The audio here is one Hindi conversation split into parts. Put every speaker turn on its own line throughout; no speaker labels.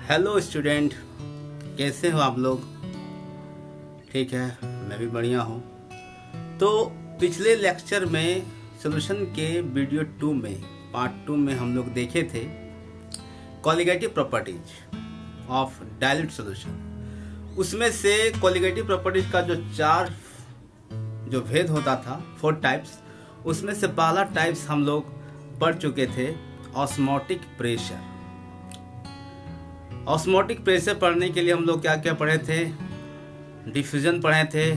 हेलो स्टूडेंट, कैसे हो आप लोग? ठीक है, मैं भी बढ़िया हूँ। तो पिछले लेक्चर में सॉल्यूशन के वीडियो 2 में पार्ट 2 में हम लोग देखे थे colligative properties of dilute solution. उसमें से कॉलिगेटिव प्रॉपर्टीज का जो भेद होता था 4 टाइप्स, उसमें से पहला टाइप्स हम लोग पढ़ चुके थे ऑस्मोटिक प्रेशर। ऑस्मोटिक प्रेशर पढ़ने के लिए हम लोग क्या क्या पढ़े थे? डिफ्यूजन पढ़े थे,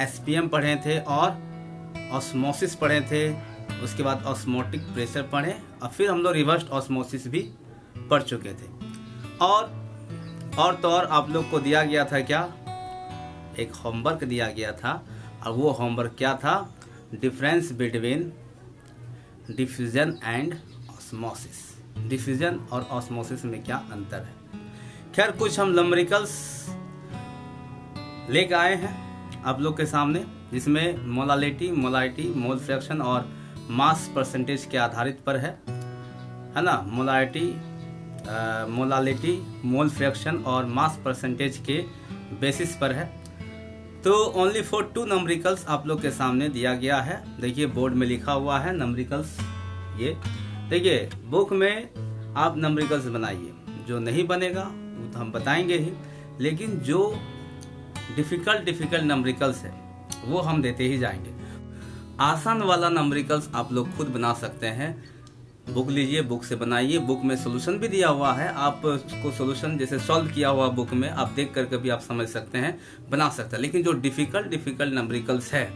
एसपीएम पढ़े थे और ऑस्मोसिस पढ़े थे। उसके बाद ऑस्मोटिक प्रेशर पढ़े और फिर हम लोग रिवर्स ऑस्मोसिस भी पढ़ चुके थे। और आप लोग को दिया गया था क्या? एक होमवर्क दिया गया था और वो होमवर्क क्या था? Difference between diffusion and osmosis. Diffusion और ऑस्मोसिस में क्या अंतर है? खैर, कुछ हम न्यूमेरिकल्स लेकर आए हैं आप लोग के सामने, जिसमें मोलालिटी, मोलारिटी, मोल फ्रैक्शन और मास परसेंटेज के आधारित पर है ना। मोलालिटी, मोल फ्रैक्शन और मास परसेंटेज के बेसिस पर है। तो ओनली फॉर 2 न्यूमेरिकल्स आप लोग के सामने दिया गया है। देखिए बोर्ड में लिखा हुआ है न्यूमेरिकल्स। ये देखिए, बुक में आप न्यूमेरिकल्स बनाइए, जो नहीं बनेगा वो तो हम बताएंगे ही, लेकिन जो डिफिकल्ट न्यूमेरिकल्स है वो हम देते ही जाएंगे। आसान वाला न्यूमेरिकल्स आप लोग खुद बना सकते हैं। बुक लीजिए, बुक से बनाइए। बुक में सॉल्यूशन भी दिया हुआ है, आप उसको सॉल्यूशन जैसे सॉल्व किया हुआ बुक में आप देख करके भी आप समझ सकते हैं, बना सकते हैं। लेकिन जो डिफिकल्ट न्यूमेरिकल्स है,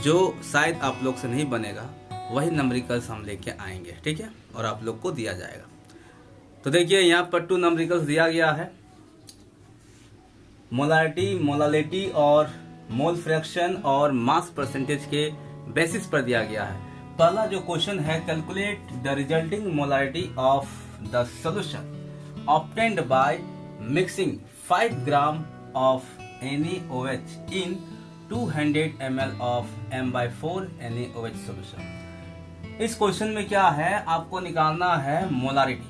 जो शायद आप लोग से नहीं बनेगा, वही न्यूमेरिकल्स हम लेके आएंगे, ठीक है, और आप लोग को दिया जाएगा। तो देखिए यहाँ पर 2 न्यूमेरिकल्स दिया गया है। मोलारिटी, मोलालिटी और मोल फ्रैक्शन और मास परसेंटेज के बेसिस पर दिया गया है। पहला जो क्वेश्चन है, calculate the resulting molarity of the solution obtained by mixing 5 gram of NaOH in 200 ml of M/4 NaOH solution. इस क्वेश्चन में क्या है, आपको निकालना है मोलारिटी।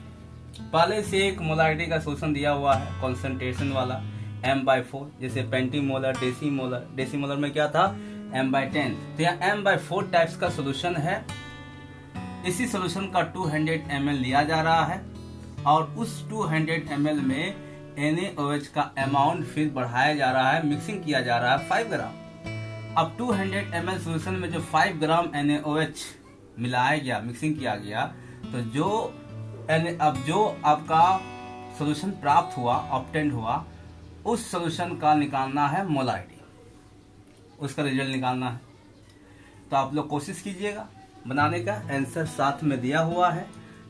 पहले से एक मोलारिटी का सॉल्यूशन दिया हुआ है कॉन्सेंट्रेशन वाला M/4, जैसे पेंटीमोलर, डेसीमोलर। डेसीमोलर में क्या था? M/10। तो यहाँ M/4 टाइप्स का सॉल्यूशन है। इसी सॉल्यूशन का 200 ml लिया जा रहा है और उस 200 ml में NaOH का अमाउंट फिर बढ़ाया जा रहा है, मिक्सिंग किया जा रहा है 5 ग्राम। अब 200 ml सॉल्यूशन में जो 5 ग्राम NaOH मिलाया गया, मिक्सिंग किया गया, तो जो आपका सॉल्यूशन प्राप्त हुआ, ऑब्टेन्ड हुआ, उस सॉल्यूशन का निकालना है मोलारिटी, उसका रिजल्ट निकालना है। तो आप लोग कोशिश कीजिएगा बनाने का। आंसर साथ में दिया हुआ है,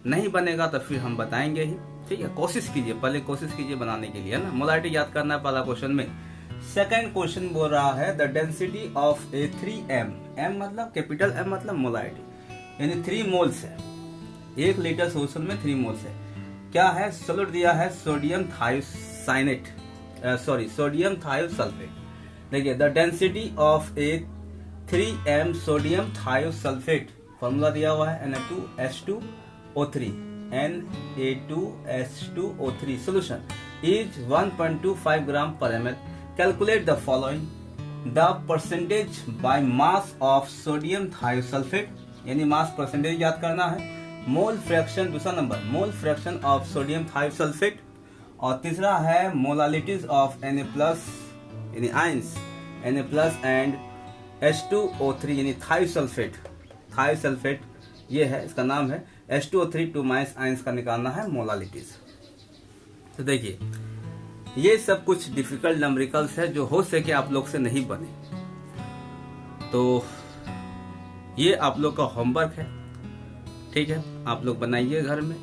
नहीं बनेगा तो फिर हम बताएंगे ही, ठीक है। कोशिश कीजिए, पहले कोशिश कीजिए बनाने के लिए, है ना। मोलारिटी याद करना है पहला क्वेश्चन में। सेकंड क्वेश्चन बोल रहा है the density of A 3M। M मतलब कैपिटल M मतलब मोलारिटी, यानी 3 मोल्स है। 1 लीटर सॉल्यूशन में 3 मोल्स है। क्या है? सॉल्यूट दिया है सोडियम थायोसल्फेट। देखिए, the density of A 3M sodium thiosulphate, formula दिया हुआ है Na2H2O3 Na2H2O3 सॉल्यूशन इज 1.25 ग्राम पर ml। Calculate the following, the percentage by mass of sodium thiosulphate, यानी मास परसेंटेज याद करना है। मोल फ्रैक्शन, दूसरा number mole fraction of sodium thiosulphate, और तीसरा है मोलालिटीज ऑफ Na+ यानी आयंस, Na+ एंड H2O3 यानी थायोसल्फेट ये है, इसका नाम है। H2O3 2 आयंस का निकालना है मोलालिटीज। तो देखिए, ये सब कुछ डिफिकल्ट न्यूमेरिकल्स है जो हो सके आप लोग से नहीं बने। तो ये आप लोग का होमवर्क है, ठीक है। आप लोग बनाइए घर में,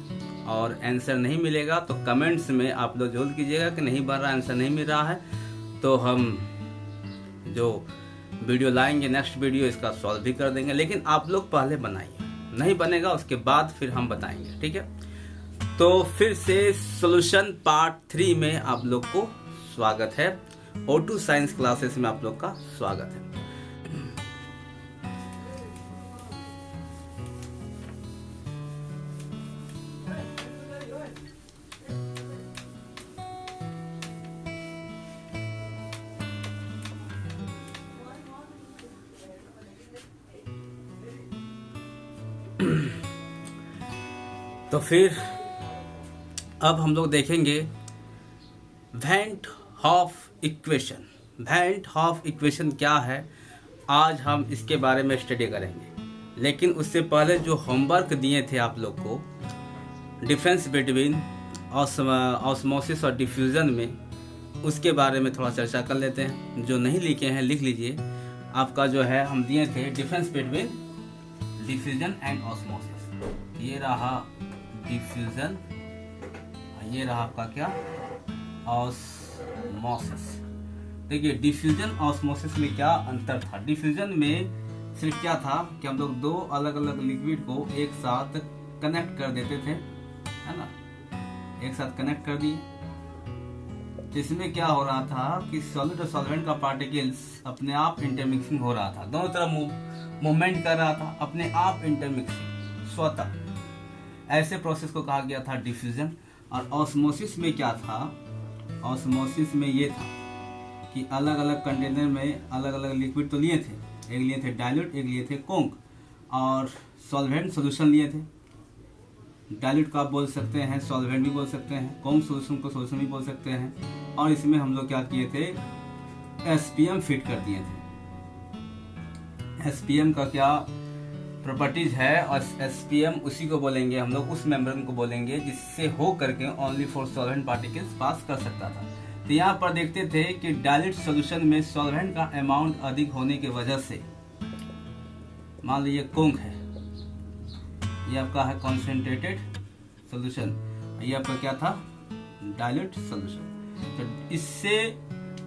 और आंसर नहीं मिलेगा तो कमेंट्स में आप लोग जरूर कीजिएगा कि नहीं बन रहा, आंसर नहीं मिल रहा है, तो हम जो वीडियो लाएंगे नेक्स्ट वीडियो इसका सॉल्व भी कर देंगे। लेकिन आप लोग पहले बनाइए, नहीं बनेगा उसके बाद फिर हम बताएंगे, ठीक है। तो फिर से सॉल्यूशन पार्ट 3 में आप लोग को स्वागत है। O2 साइंस क्लासेस में आप लोग का स्वागत है। तो फिर अब हम लोग देखेंगे van Hoff equation. Van Hoff equation क्या है, आज हम इसके बारे में स्टडी करेंगे। लेकिन उससे पहले जो होमवर्क दिए थे आप लोग को डिफरेंस बिटवीन ऑस्मोसिस और डिफ्यूज़न में, उसके बारे में थोड़ा चर्चा कर लेते हैं। जो नहीं लिखे हैं लिख लीजिए। आपका जो है हम दिए थे difference between diffusion and osmosis. ये रहा डिफ्यूजन, ये रहा आपका क्या ऑस्मोसिस। देखिए डिफ्यूजन ऑस्मोसिस में क्या अंतर था। डिफ्यूजन में सिर्फ क्या था कि हम लोग दो अलग अलग लिक्विड को एक साथ कनेक्ट कर देते थे, है ना, एक साथ कनेक्ट कर दिए। जिसमें क्या हो रहा था कि सॉलिड और सॉल्वेंट का पार्टिकल्स अपने आप इंटरमिक्सिंग हो रहा था, दोनों तरफ मूवमेंट कर रहा था, अपने आप इंटरमिक्सिंग स्वतः। ऐसे प्रोसेस को कहा गया था डिफ्यूजन। और ऑस्मोसिस में क्या था, ऑस्मोसिस में ये था कि अलग अलग कंटेनर में अलग अलग लिक्विड तो लिए थे, एक लिए थे डाइल्यूट, एक लिए थे कोंक, और सॉल्वेंट सोल्यूशन लिए थे। डाइल्यूट को आप बोल सकते हैं, सॉल्वेंट भी बोल सकते हैं, कोंक सोल्यूशन को सोल्यूशन भी बोल सकते हैं। और इसमें हम लोग क्या किए थे, एसपीएम फिट कर दिए थे। एसपीएम का क्या प्रॉपर्टीज है, और एसपीएम उसी को बोलेंगे हम लोग, उस मेम्ब्रेन को बोलेंगे जिससे हो करके ओनली फॉर सॉल्वेंट पार्टिकल्स पास कर सकता था। तो यहाँ पर देखते थे कि डाइल्यूट सॉल्यूशन में सॉल्वेंट का अमाउंट अधिक होने की वजह से, मान लीजिए कोंक है, ये आपका है कॉन्सेंट्रेटेड सॉल्यूशन, ये आपका क्या था डाइल्यूट सॉल्यूशन। तो इससे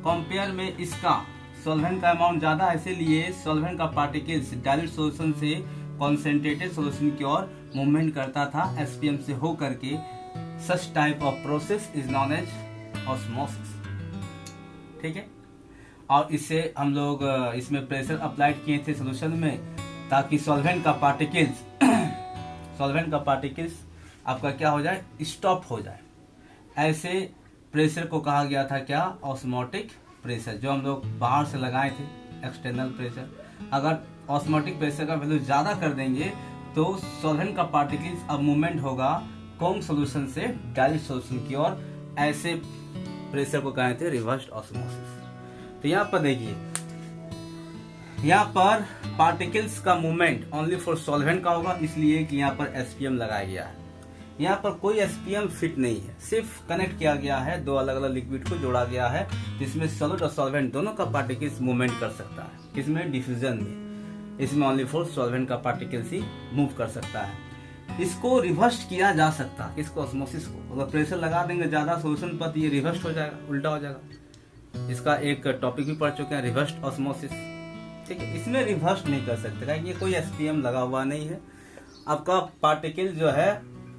कंपेयर में इसका सॉल्वेंट का अमाउंट ज्यादा, इसीलिए सॉल्वेंट का पार्टिकल्स डाइल्यूट सॉल्यूशन से कॉन्सेंट्रेटेड सॉल्यूशन की ओर मूवमेंट करता था एसपीएम से हो करके। Such type of process is known as osmosis. ठीक है। और इससे हम लोग इसमें प्रेशर अप्लाइड किए थे सॉल्यूशन में, ताकि सॉल्वेंट का पार्टिकल्स आपका क्या हो जाए, स्टॉप हो जाए। ऐसे प्रेशर को कहा गया था क्या, ऑस्मोटिक प्रेशर, जो हम लोग बाहर से लगाए थे एक्सटर्नल प्रेशर। अगर ऑस्मोटिक प्रेशर का वैल्यू ज्यादा कर देंगे तो सॉल्वेंट का पार्टिकल्स अब मूवमेंट होगा कोंक सॉल्यूशन से डाइल्यूट सॉल्यूशन की ओर। ऐसे प्रेशर को कहते थे रिवर्स्ड ऑस्मोसिस। तो यहाँ पर देखिए, यहाँ पर पार्टिकल्स का मूवमेंट ओनली फॉर सॉल्वेंट का होगा, इसलिए कि यहाँ पर एसपीएम लगाया गया है। यहाँ पर कोई एसपीएम फिट नहीं है, सिर्फ कनेक्ट किया गया है, दो अलग अलग लिक्विड को जोड़ा गया है, जिसमें सॉलिड और सॉल्वेंट दोनों का पार्टिकल्स मूवमेंट कर सकता है। किसमें, डिफ्यूजन में। इसमें ओनली फॉर सॉल्वेंट का पार्टिकल्स ही मूव कर सकता है। इसको रिवर्स किया जा सकता है, इसको ऑस्मोसिस को अगर प्रेशर लगा देंगे ज्यादा सोल्यूशन पर, ये रिवर्स हो जाएगा, उल्टा हो जाएगा। इसका एक टॉपिक भी पढ़ चुके हैं, रिवर्स ऑस्मोसिस। ठीक है, इसमें रिवर्स नहीं कर सकते, ये कोई एसपीएम लगा हुआ नहीं है। आपका पार्टिकल जो है,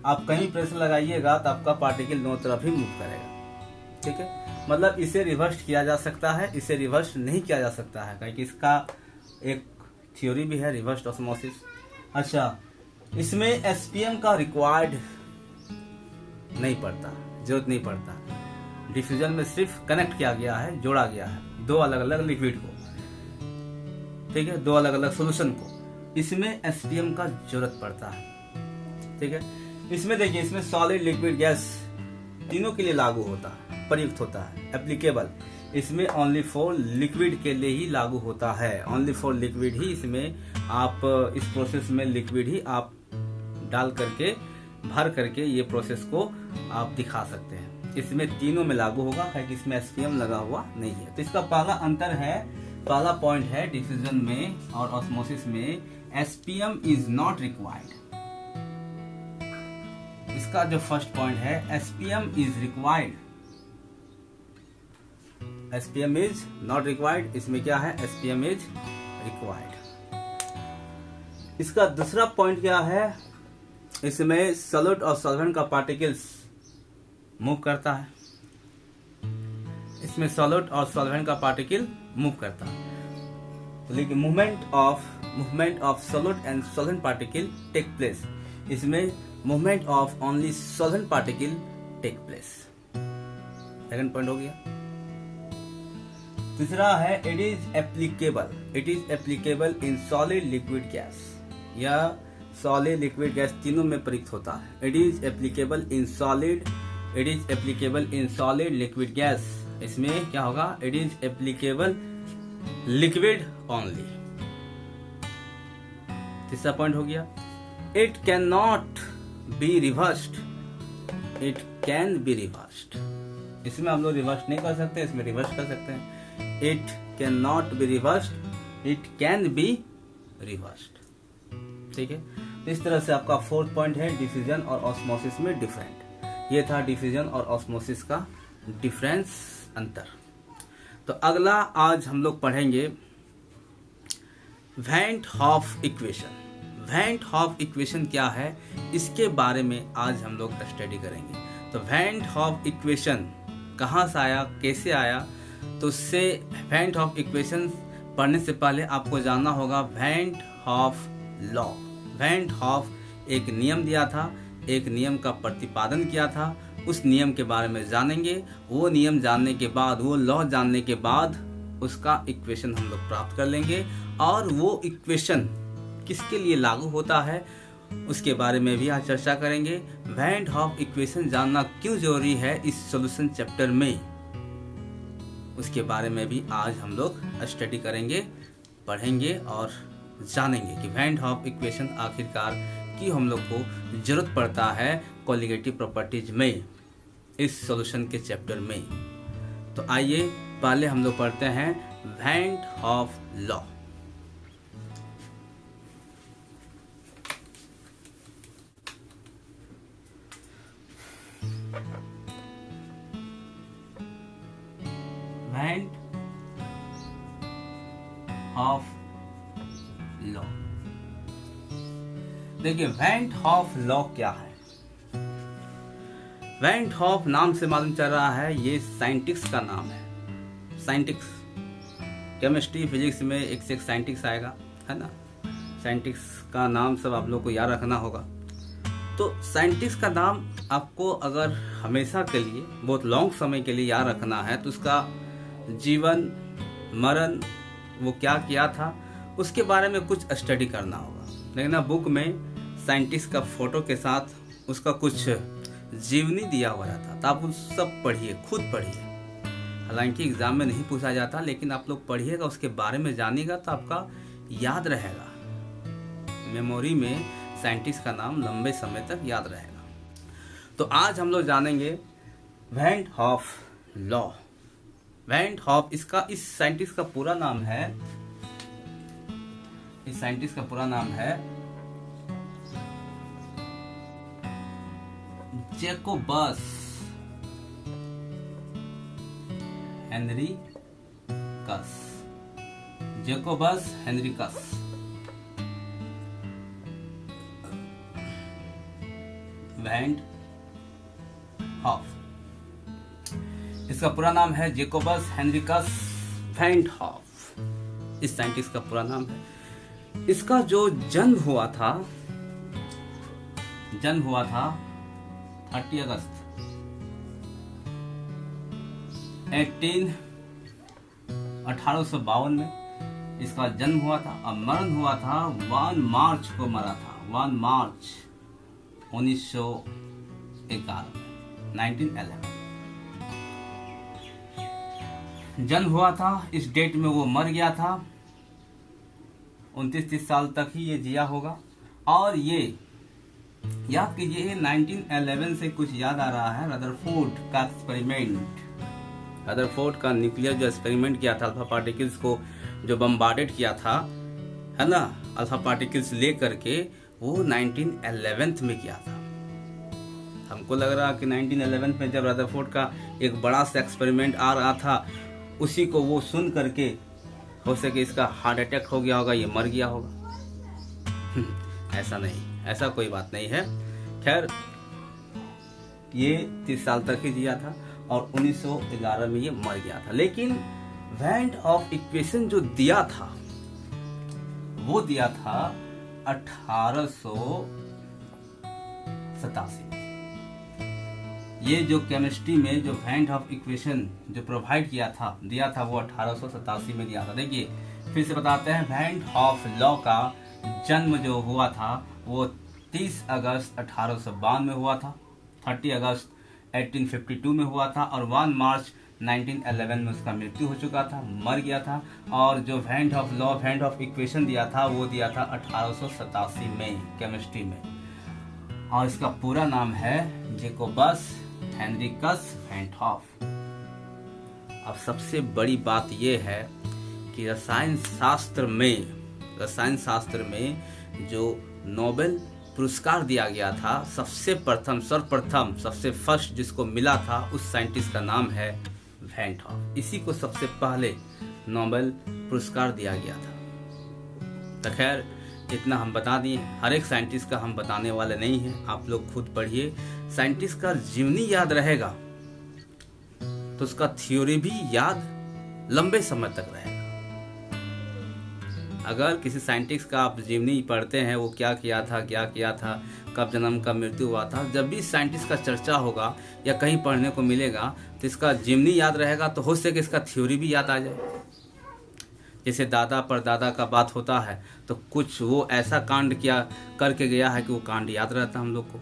आप कहीं प्रेशर लगाइएगा तो आपका पार्टिकल दोनों तरफ ही मूव करेगा। ठीक है, मतलब इसे रिवर्स किया जा सकता है, इसे रिवर्स नहीं किया जा सकता है, क्योंकि इसका एक थ्योरी भी है रिवर्स ऑस्मोसिस। अच्छा, इसमें एसपीएम का रिक्वायर्ड नहीं पड़ता, जरूरत नहीं पड़ता। डिफ्यूजन में सिर्फ कनेक्ट किया गया है, जोड़ा गया है दो अलग अलग लिक्विड को, ठीक है, दो अलग अलग सॉल्यूशन को। इसमें एसपीएम का जरूरत पड़ता है। ठीक है, इसमें देखिए, इसमें सॉलिड लिक्विड गैस तीनों के लिए लागू होता है, प्रयुक्त होता है, एप्लीकेबल। इसमें ओनली फॉर लिक्विड के लिए ही लागू होता है, ओनली फॉर लिक्विड ही। इसमें आप इस प्रोसेस में लिक्विड ही आप डाल करके भर करके ये प्रोसेस को आप दिखा सकते हैं। इसमें तीनों में लागू होगा, क्योंकि इसमें एसपीएम लगा हुआ नहीं है। तो इसका पहला अंतर है, पहला पॉइंट है डिफ्यूजन में और ऑस्मोसिस में एसपीएम इज नॉट रिक्वायर्ड। इसका जो फर्स्ट पॉइंट है, SPM is required, SPM is not required. इसमें क्या है, एसपीएम इज रिक्वायर्ड। इसका दूसरा पॉइंट क्या है, इसमें सॉलिड और सॉल्वेंट का पार्टिकल्स मूव करता है। इसमें सॉलिड और सॉल्वेंट का पार्टिकल मूव करता है, लेकिन movement of solid and solvent particle take place. इसमें movement of only solvent particle take place. Second point हो गया। तीसरा है, it is applicable in solid liquid gas, या सॉलिड, लिक्विड, गैस तीनों में प्रयुक्त होता है। It is applicable in solid, it is applicable in solid, liquid, gas. इसमें क्या होगा? It is applicable liquid only. तीसरा पॉइंट हो गया, it can not be reversed, it can be reversed. इसमें हम लोग रिवर्स नहीं कर सकते, इसमें रिवर्स कर सकते हैं। It can not be reversed, it can be reversed. ठीक है, तो इस तरह से आपका फोर्थ पॉइंट है डिफ्यूजन और ऑस्मोसिस में डिफरेंट। ये था डिफ्यूजन और ऑस्मोसिस का डिफरेंस, अंतर। तो अगला आज हम लोग पढ़ेंगे van Hoff equation. Van Hoff equation क्या है, इसके बारे में आज हम लोग स्टडी करेंगे। तो वैन हॉफ इक्वेशन कहाँ से आया, कैसे आया? तो उससे वैन हॉफ इक्वेशन पढ़ने से पहले आपको जानना होगा van Hoff law. Van Hoff एक नियम दिया था, एक नियम का प्रतिपादन किया था, उस नियम के बारे में जानेंगे। वो नियम जानने के बाद, वो लॉ जानने के बाद उसका इक्वेशन हम लोग प्राप्त कर लेंगे, और वो इक्वेशन किसके लिए लागू होता है उसके बारे में भी आज चर्चा करेंगे। वैन हॉफ इक्वेशन जानना क्यों जरूरी है इस सॉल्यूशन चैप्टर में, उसके बारे में भी आज हम लोग स्टडी करेंगे, पढ़ेंगे और जानेंगे कि वैन हॉफ इक्वेशन आखिरकार की हम लोग को जरूरत पड़ता है कोलिगेटिव प्रॉपर्टीज में, इस सॉल्यूशन के चैप्टर में। तो आइए पहले हम लोग पढ़ते हैं van Hoff law. Van Hoff law, देखिए वैन हॉफ लॉ क्या है? वैन हॉफ नाम से मालूम चल रहा है ये साइंटिस्ट का नाम है। साइंटिस्ट केमिस्ट्री फिजिक्स में एक से एक साइंटिस्ट आएगा, है ना। साइंटिस्ट का नाम सब आप लोग को याद रखना होगा। तो साइंटिस्ट का नाम आपको अगर हमेशा के लिए, बहुत लॉन्ग समय के लिए याद रखना है, तो उसका जीवन मरण, वो क्या किया था, उसके बारे में कुछ स्टडी करना होगा। लेकिन ना बुक में साइंटिस्ट का फोटो के साथ उसका कुछ जीवनी दिया हुआ रहता, तो आप उस सब पढ़िए, खुद पढ़िए। हालांकि एग्जाम में नहीं पूछा जाता, लेकिन आप लोग पढ़िएगा, उसके बारे में जानिएगा तो आपका याद रहेगा, मेमोरी में साइंटिस्ट का नाम लंबे समय तक याद रहेगा। तो आज हम लोग जानेंगे van Hoff law. Van Hoff, इस साइंटिस्ट का पूरा नाम है, इस साइंटिस्ट का पूरा नाम है Jacobus Henricus. Jacobus Henricus. Van Hoff, इसका पूरा नाम है जैकोबस हेनरिकस वैन हॉफ। इस साइंटिस्ट का पूरा नाम है। इसका जो जन्म हुआ था 30 अगस्त 1852 में इसका जन्म हुआ था, और मरण हुआ था 1 मार्च को मरा था, 1 मार्च 1911 में, 1911 जन्म हुआ था। इस डेट में वो मर गया था। 29-30 साल तक ही ये जिया होगा। और ये याद कीजिए, 1911 से कुछ याद आ रहा है रदरफोर्ड का एक्सपेरिमेंट। रदरफोर्ड का न्यूक्लियर जो एक्सपेरिमेंट किया था, अल्फा पार्टिकल्स को जो बम्बार्डेड किया था, है ना, अल्फा पार्टिकल्स ले करके, वो 1911 में किया था। हमको लग रहा कि 1911 में जब रदरफोर्ड का एक बड़ा सा एक्सपेरिमेंट आ रहा था, उसी को वो सुन करके हो सके इसका हार्ट अटैक हो गया होगा, ये मर गया होगा। ऐसा नहीं, ऐसा कोई बात नहीं है। खैर, ये 30 साल तक ही जिया था और 1911 में ये मर गया था। लेकिन वैन हॉफ इक्वेशन जो दिया था, वो दिया था 1887। ये जो केमिस्ट्री में जो वैन हॉफ इक्वेशन जो प्रोवाइड दिया था वो 1887 में दिया था। देखिए फिर से बताते हैं, वैन हॉफ लॉ का जन्म जो हुआ था वो 30 अगस्त 1892 में हुआ था, 30 अगस्त 1852 में हुआ था और 1 मार्च 1911 में उसका मृत्यु हो चुका था, मर गया था। और जो van Hoff law van Hoff equation दिया था वो दिया था 1887 में केमिस्ट्री में, और इसका पूरा नाम है जैकोबस हेनरिकस वैन हॉफ। अब सबसे बड़ी बात यह है कि रसायन शास्त्र में जो नोबेल पुरस्कार दिया गया था, सर्वप्रथम सबसे फर्स्ट जिसको मिला था उस साइंटिस्ट का नाम है वैन हॉफ। इसी को सबसे पहले नोबेल पुरस्कार दिया गया था। तो खैर इतना हम बता दिए, हर एक साइंटिस्ट का हम बताने वाले नहीं हैं, आप लोग खुद पढ़िए। साइंटिस्ट का जीवनी याद रहेगा तो उसका थ्योरी भी याद लंबे समय तक रहेगा। अगर किसी साइंटिस्ट का आप जीवनी पढ़ते हैं, वो क्या किया था, कब जन्म कब मृत्यु हुआ था, जब भी साइंटिस्ट का चर्चा होगा या कहीं पढ़ने को मिलेगा तो इसका जीवनी याद रहेगा, तो हो सके इसका थ्योरी भी याद आ जाए। जैसे दादा परदादा का बात होता है तो कुछ वो ऐसा कांड किया करके गया है कि वो कांड याद रहता है हम लोग को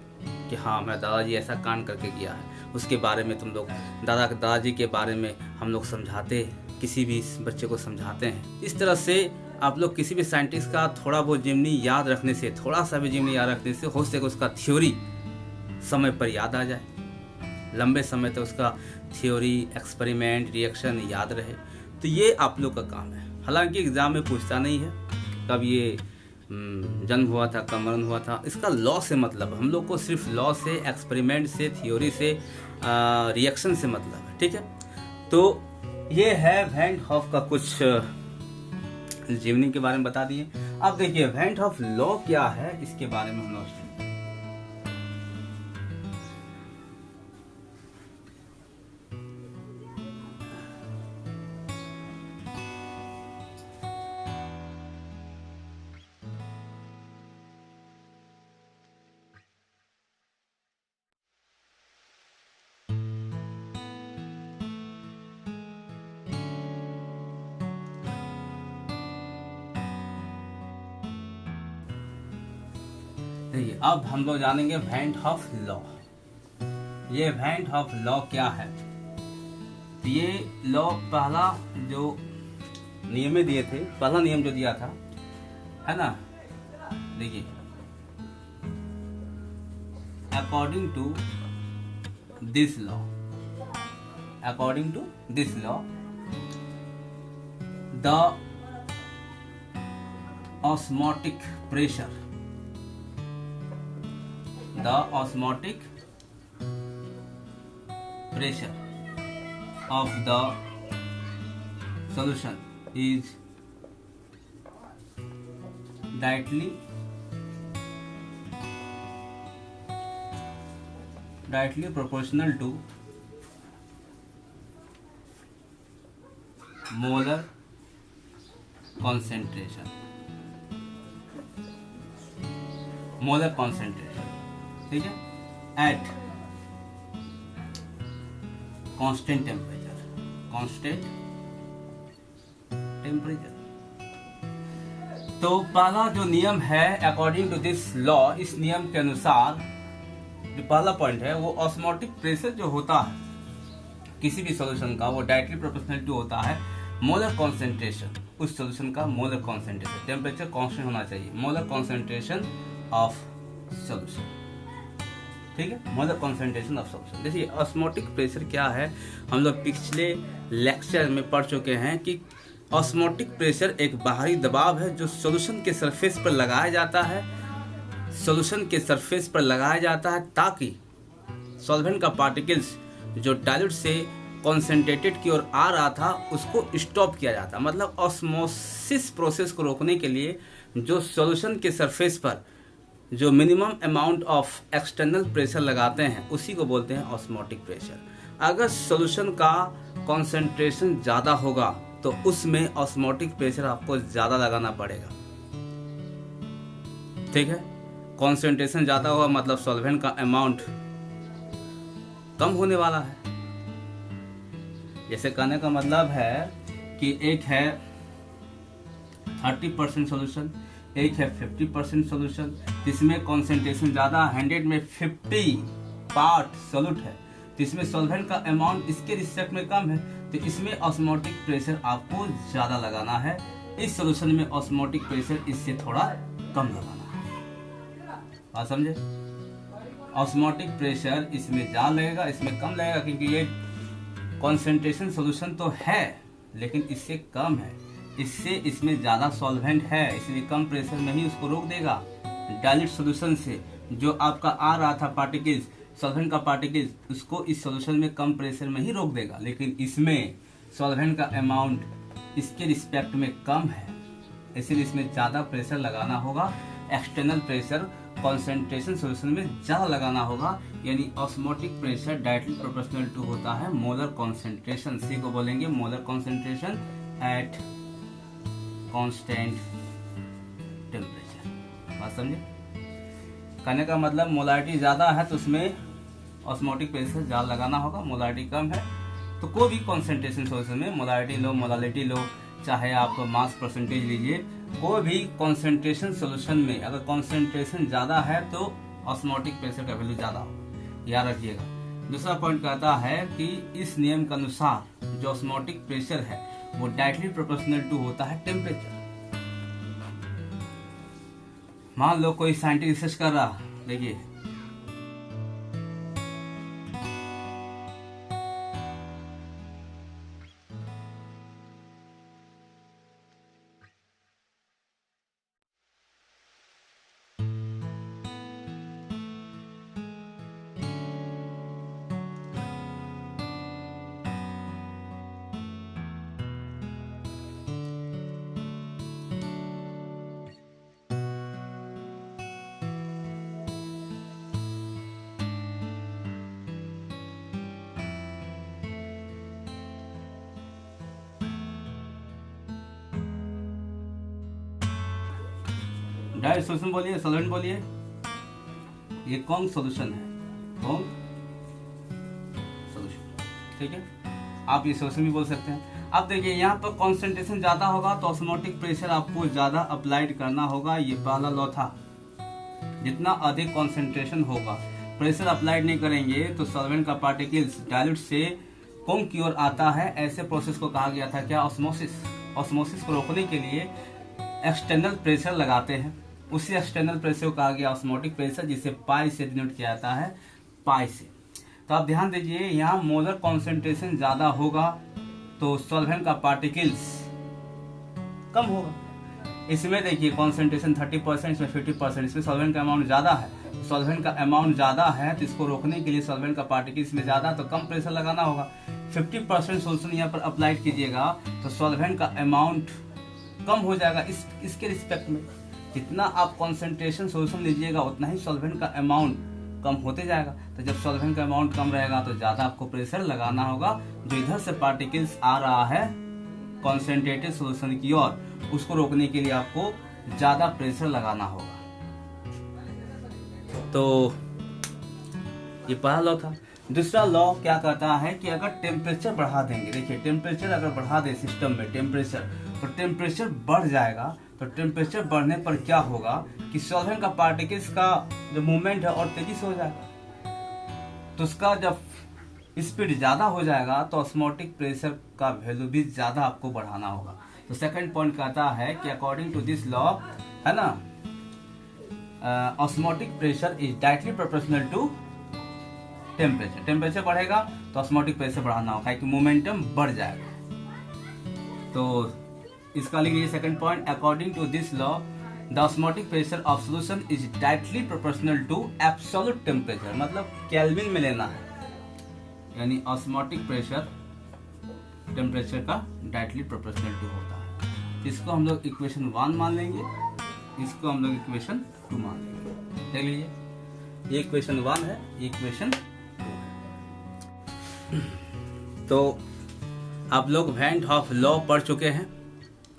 कि हाँ मेरा दादाजी ऐसा कांड करके गया है, उसके बारे में तुम लोग दादाजी के बारे में हम लोग समझाते, किसी भी बच्चे को समझाते हैं। इस तरह से आप लोग किसी भी साइंटिस्ट का थोड़ा बहुत जीवनी याद रखने से, थोड़ा सा भी जीवनी याद रखने से हो सके उसका थ्योरी समय पर याद आ जाए, लंबे समय तक उसका थ्योरी, एक्सपेरिमेंट, रिएक्शन याद रहे। तो ये आप लोग का काम है। हालांकि एग्जाम में पूछता नहीं है कब ये जन्म हुआ था, कब मरण हुआ था, इसका लॉ से मतलब, हम लोग को सिर्फ लॉ से, एक्सपेरिमेंट से, थ्योरी से, रिएक्शन से मतलब है। ठीक है, तो ये है वैन हॉफ का कुछ जीवनी के बारे में बता दिए। अब देखिए वैन हॉफ लॉ क्या है, इसके बारे में हम लोग अब हम लोग जानेंगे वैन हॉफ लॉ। ये वैन हॉफ लॉ क्या है? तो ये लॉ पहला जो नियम दिए थे, पहला नियम जो दिया था है ना, देखिए according to this law the osmotic pressure of the solution is directly proportional to molar concentration, ठीक है, at constant temperature। तो पहला जो नियम है अकॉर्डिंग टू दिस लॉ, इस नियम के अनुसार जो पहला पॉइंट है वो ऑस्मोटिक प्रेशर जो होता है किसी भी सॉल्यूशन का, वो डायरेक्टली प्रोपोर्शनल टू होता है मोलर कॉन्सेंट्रेशन, उस सॉल्यूशन का मोलर कॉन्सेंट्रेशन। टेम्परेचर कांस्टेंट होना चाहिए, मोलर कॉन्सेंट्रेशन ऑफ सॉल्यूशन, ठीक है, मोलर कॉन्सेंट्रेशन ऑफ सॉल्यूशन। देखिए ऑस्मोटिक प्रेशर क्या है, हम लोग पिछले लेक्चर में पढ़ चुके हैं कि ऑस्मोटिक प्रेशर एक बाहरी दबाव है जो सॉल्यूशन के सरफेस पर लगाया जाता है, ताकि सॉल्वेंट का पार्टिकल्स जो डाइल्यूट से कॉन्सेंट्रेटेड की ओर आ रहा था उसको स्टॉप किया जाता है। मतलब ऑस्मोसिस प्रोसेस को रोकने के लिए जो सॉल्यूशन के सरफेस पर जो minimum amount of external pressure लगाते हैं उसी को बोलते हैं ऑस्मोटिक प्रेशर। अगर सॉल्यूशन का कॉन्सेंट्रेशन ज़्यादा होगा तो उसमें ऑस्मोटिक प्रेशर आपको ज़्यादा लगाना पड़ेगा, ठीक है। कॉन्सेंट्रेशन ज़्यादा होगा मतलब सॉल्वेंट का अमाउंट कम होने वाला है। जैसे कहने का मतलब है कि एक है 30% सॉल्यूशन, एक है 50% सोल्यूशन, जिसमें कॉन्सेंट्रेशन ज़्यादा, 100 में 50 पार्ट सोल्यूट है, तो इसमें सॉल्वेंट का अमाउंट इसके रिस्पेक्ट में कम है, तो इसमें ऑस्मोटिक प्रेशर आपको ज़्यादा लगाना है। इस सोल्यूशन में ऑस्मोटिक प्रेशर इससे थोड़ा कम लगाना है। बात समझे? ऑस्मोटिक प्रेशर इसमें ज़्यादा लगेगा, इसमें कम लगेगा, क्योंकि ये कॉन्सेंट्रेशन सोल्यूशन तो है लेकिन इससे कम है, इससे इसमें ज़्यादा सॉल्वेंट है, इसलिए कम प्रेशर में ही उसको रोक देगा। डाइल्यूट सोल्यूशन से जो आपका आ रहा था पार्टिकल्स, सॉल्वेंट का पार्टिकल्स, उसको इस सोल्यूशन में कम प्रेशर में ही रोक देगा, लेकिन इसमें सॉल्वेंट का अमाउंट इसके रिस्पेक्ट में कम है, इसलिए इसमें ज़्यादा प्रेशर लगाना होगा। एक्सटर्नल प्रेशर कॉन्सेंट्रेशन सोल्यूशन में ज़्यादा लगाना होगा, यानी osmotic pressure directly proportional to होता है मोलर कॉन्सेंट्रेशन। सी को बोलेंगे molar concentration at constant temperature. बात समझे? कहने का मतलब मोलारिटी ज़्यादा है तो उसमें ऑस्मोटिक प्रेशर ज़्यादा लगाना होगा, मोलारिटी कम है तो कोई भी कॉन्सेंट्रेशन सोल्यूशन में मोलारिटी लो, मोलालिटी लो, चाहे आप मास परसेंटेज लीजिए, कोई भी कॉन्सेंट्रेशन सोल्यूशन में अगर कॉन्सेंट्रेशन ज़्यादा है तो ऑस्मोटिक प्रेशर का वैल्यू ज़्यादा होगा, याद रखिएगा। दूसरा पॉइंट कहता है कि इस नियम के अनुसार जो ऑस्मोटिक प्रेशर है वो डायरेक्टली प्रोपोर्शनल टू होता है टेम्परेचर। मान लो कोई साइंटिस्ट रिसर्च कर रहा, देखिए डायरेक्ट सोल्यूशन बोलिए, सॉल्वेंट बोलिए, ये कौन सोल्यूशन है, कौन सोल्यूशन, ठीक है। आप ये सोल्यूशन भी बोल सकते हैं। अब देखिए यहाँ पर कॉन्सेंट्रेशन ज़्यादा होगा तो ऑस्मोटिक प्रेशर आपको ज़्यादा अप्लाइड करना होगा, ये पहला लॉ था। जितना अधिक कॉन्सेंट्रेशन होगा, प्रेशर अप्लाइड नहीं करेंगे तो सॉल्वेंट का पार्टिकल्स डाइल्यूट से कम की ओर आता है। ऐसे प्रोसेस को कहा गया था क्या, ऑस्मोसिस। ऑस्मोसिस को रोकने के लिए एक्सटर्नल प्रेशर लगाते हैं, उसी एक्सटर्नल प्रेशर को कहा गया ऑस्मोटिक प्रेशर, जिसे पाई से डिनोट किया जाता है, पाई से। तो आप ध्यान दीजिए, यहाँ मोलर कॉन्सेंट्रेशन ज़्यादा होगा तो सॉल्वेंट का पार्टिकल्स कम होगा। इसमें देखिए कॉन्सेंट्रेशन 30%, इसमें 50%, इसमें सॉल्वेंट का अमाउंट ज़्यादा है। सॉल्वेंट का अमाउंट ज़्यादा है तो इसको रोकने के लिए सॉल्वेंट का पार्टिकल्स में ज़्यादा तो कम प्रेशर लगाना होगा। 50% सोल्यूशन यहाँ पर अप्लाई कीजिएगा तो सॉल्वेंट का अमाउंट कम हो जाएगा इसके रिस्पेक्ट में। जितना आप कॉन्सेंट्रेशन सोल्यूशन लीजिएगा उतना ही सॉल्वेंट का अमाउंट कम होते जाएगा। तो जब सॉल्वेंट का अमाउंट कम रहेगा तो ज़्यादा आपको प्रेशर लगाना होगा। जो इधर से पार्टिकल्स आ रहा है कॉन्सेंट्रेटेड सोल्यूशन की ओर, उसको रोकने के लिए आपको ज़्यादा प्रेशर लगाना होगा। तो ये पहला लॉ था। दूसरा लॉ क्या कहता है कि अगर टेम्परेचर बढ़ा देंगे, देखिए टेम्परेचर अगर बढ़ा दे सिस्टम में टेम्परेचर, तो टेम्परेचर बढ़ जाएगा। तो टेम्परेचर बढ़ने पर क्या होगा कि सॉल्वेंट का पार्टिकल्स का जो मूवमेंट है और तेजी से हो जाएगा। तो उसका जब स्पीड ज़्यादा हो जाएगा तो ऑस्मोटिक प्रेशर का वैल्यू भी ज़्यादा आपको बढ़ाना होगा। तो सेकंड पॉइंट कहता है कि अकॉर्डिंग टू दिस लॉ, है ना, osmotic pressure is directly proportional to temperature. Temperature बढ़ेगा तो ऑस्मोटिक प्रेशर बढ़ाना होगा कि मोमेंटम बढ़ जाएगा। तो इसका लिख लीजिए second point, according to this law the osmotic pressure of solution is directly proportional to absolute temperature, मतलब केल्विन में लेना है, यानी ऑस्मोटिक प्रेशर टेम्परेचर का डायरेक्टली प्रोपोर्शनल टू होता है। इसको हम लोग इक्वेशन 1 मान लेंगे, इसको हम लोग इक्वेशन 2 मान लेंगे। देख लीजिए, ये इक्वेशन 1 है, ये इक्वेशन 2 है। तो आप लोग वैन डर वाल्स लॉ पढ़ चुके हैं,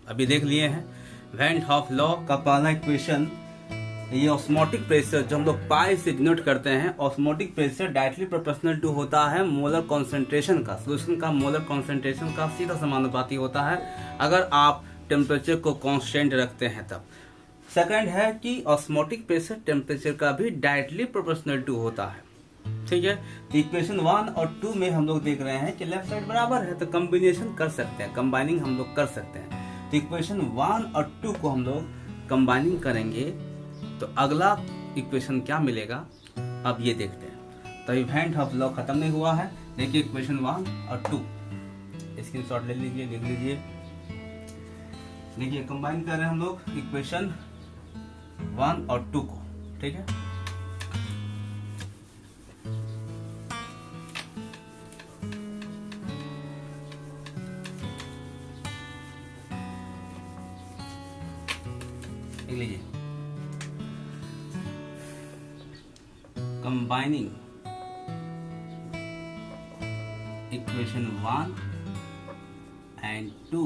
अभी देख लिए हैं। वैन डर वाल्स लॉ का पहला इक्वेशन, ये ऑस्मोटिक प्रेशर जो हम लोग पाई से डिनोट करते हैं, osmotic pressure directly proportional to होता है मोलर कॉन्सेंट्रेशन का, सोल्यूशन का मोलर कॉन्सेंट्रेशन का सीधा समानुपाती होता है अगर आप टेम्परेचर को कांस्टेंट रखते हैं तब। सेकंड है कि ऑस्मोटिक प्रेशर टेम्परेचर का भी डायरेक्टली प्रोपोर्शनल टू होता है। ठीक है, तो इक्वेशन 1 और 2 में हम लोग देख रहे हैं कि लेफ्ट साइड बराबर है, तो कॉम्बिनेशन कर सकते हैं, कंबाइनिंग हम लोग कर सकते हैं। तो इक्वेशन 1 और 2 को हम लोग कंबाइनिंग करेंगे तो अगला इक्वेशन क्या मिलेगा अब ये देखते हैं। तो इवेंट ऑफ लॉ खत्म नहीं हुआ है। देखिए इक्वेशन 1 और 2 स्क्रीनशॉट ले लीजिए, लिख लीजिए। देखिए कंबाइन कर रहे हैं हम लोग इक्वेशन 1 और 2 को। ठीक है, लिख लीजिए। कंबाइनिंग इक्वेशन 1 एंड 2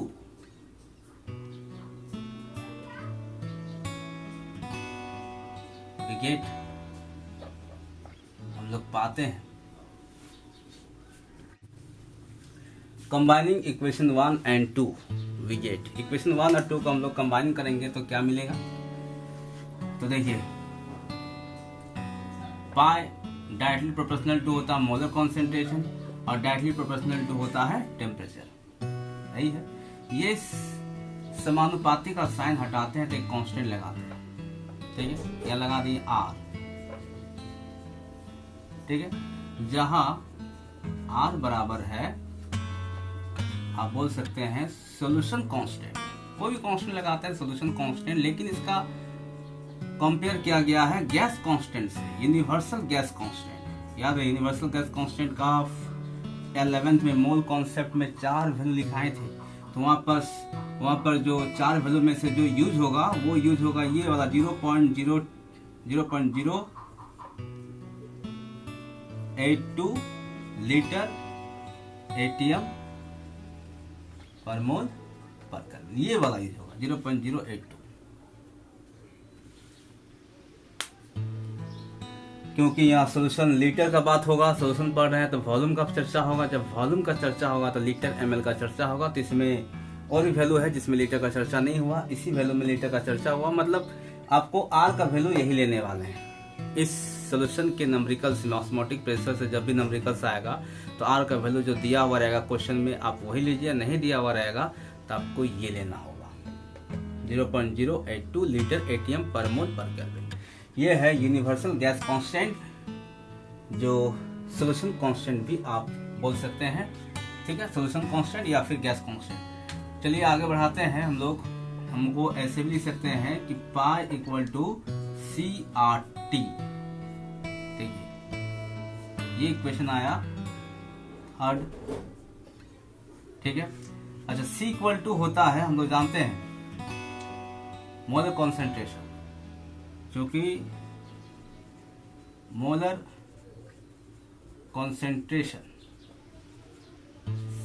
विकेट हम लोग पाते हैं। Combining equation 1 and 2 wicket, equation 1 और 2 को हम लोग कंबाइन करेंगे तो क्या मिलेगा। तो देखिए पाई डायरेक्टली प्रोपोर्शनल टू होता है मोलर कॉन्सेंट्रेशन और डायरेक्टली प्रोपोर्शनल टू होता है टेम्परेचर। यही है, ये समानुपाती का साइन हटाते हैं तो एक कांस्टेंट लगाते हैं। ठीक है, या लगा दिए R। ठीक है, जहां R बराबर है आप बोल सकते हैं सॉल्यूशन कांस्टेंट, कोई भी कांस्टेंट लगाते हैं सॉल्यूशन कांस्टेंट, लेकिन इसका कंपेयर किया गया है गैस कांस्टेंट से, यूनिवर्सल गैस कांस्टेंट। याद है यूनिवर्सल गैस कांस्टेंट का 11th में मोल कॉन्सेप्ट में 4 वैल्यू लिखाए थे, तो वहां पर जो 4 वैल्यू में से जो यूज होगा वो यूज होगा ये वाला 0.082 लीटर ATM पर मोल पर कर, ये वाला यूज होगा 0.082। क्योंकि यहाँ सोल्यूशन लीटर का बात होगा, सोल्यूशन पढ़ रहे हैं तो वॉल्यूम का चर्चा होगा, जब वॉल्यूम का चर्चा होगा तो लीटर ml का चर्चा होगा। तो इसमें और भी वैल्यू है जिसमें लीटर का चर्चा नहीं हुआ, इसी वैल्यू में लीटर का चर्चा हुआ। मतलब आपको R का वैल्यू यही लेने वाले हैं। इस सोल्यूशन के नंबरिकल्स में ऑस्मोटिक प्रेशर से जब भी नंबरिकल्स आएगा तो R का वैल्यू जो दिया हुआ रहेगा क्वेश्चन में आप वही लीजिए, नहीं दिया हुआ रहेगा तो आपको ये लेना होगा 0.082 लीटर ATM पर मोल पर केल्विन। ये है यूनिवर्सल गैस कांस्टेंट, जो सोल्यूशन कांस्टेंट भी आप बोल सकते हैं। ठीक है, सोल्यूशन कांस्टेंट या फिर गैस कांस्टेंट। चलिए आगे बढ़ाते हैं हम लोग। हमको ऐसे भी लिख सकते हैं कि पाई इक्वल टू CRT। देखिए ये इक्वेशन आया थर्ड। ठीक है, अच्छा C इक्वल टू होता है, हम लोग जानते हैं मोलर कॉन्सेंट्रेशन, क्योंकि molar concentration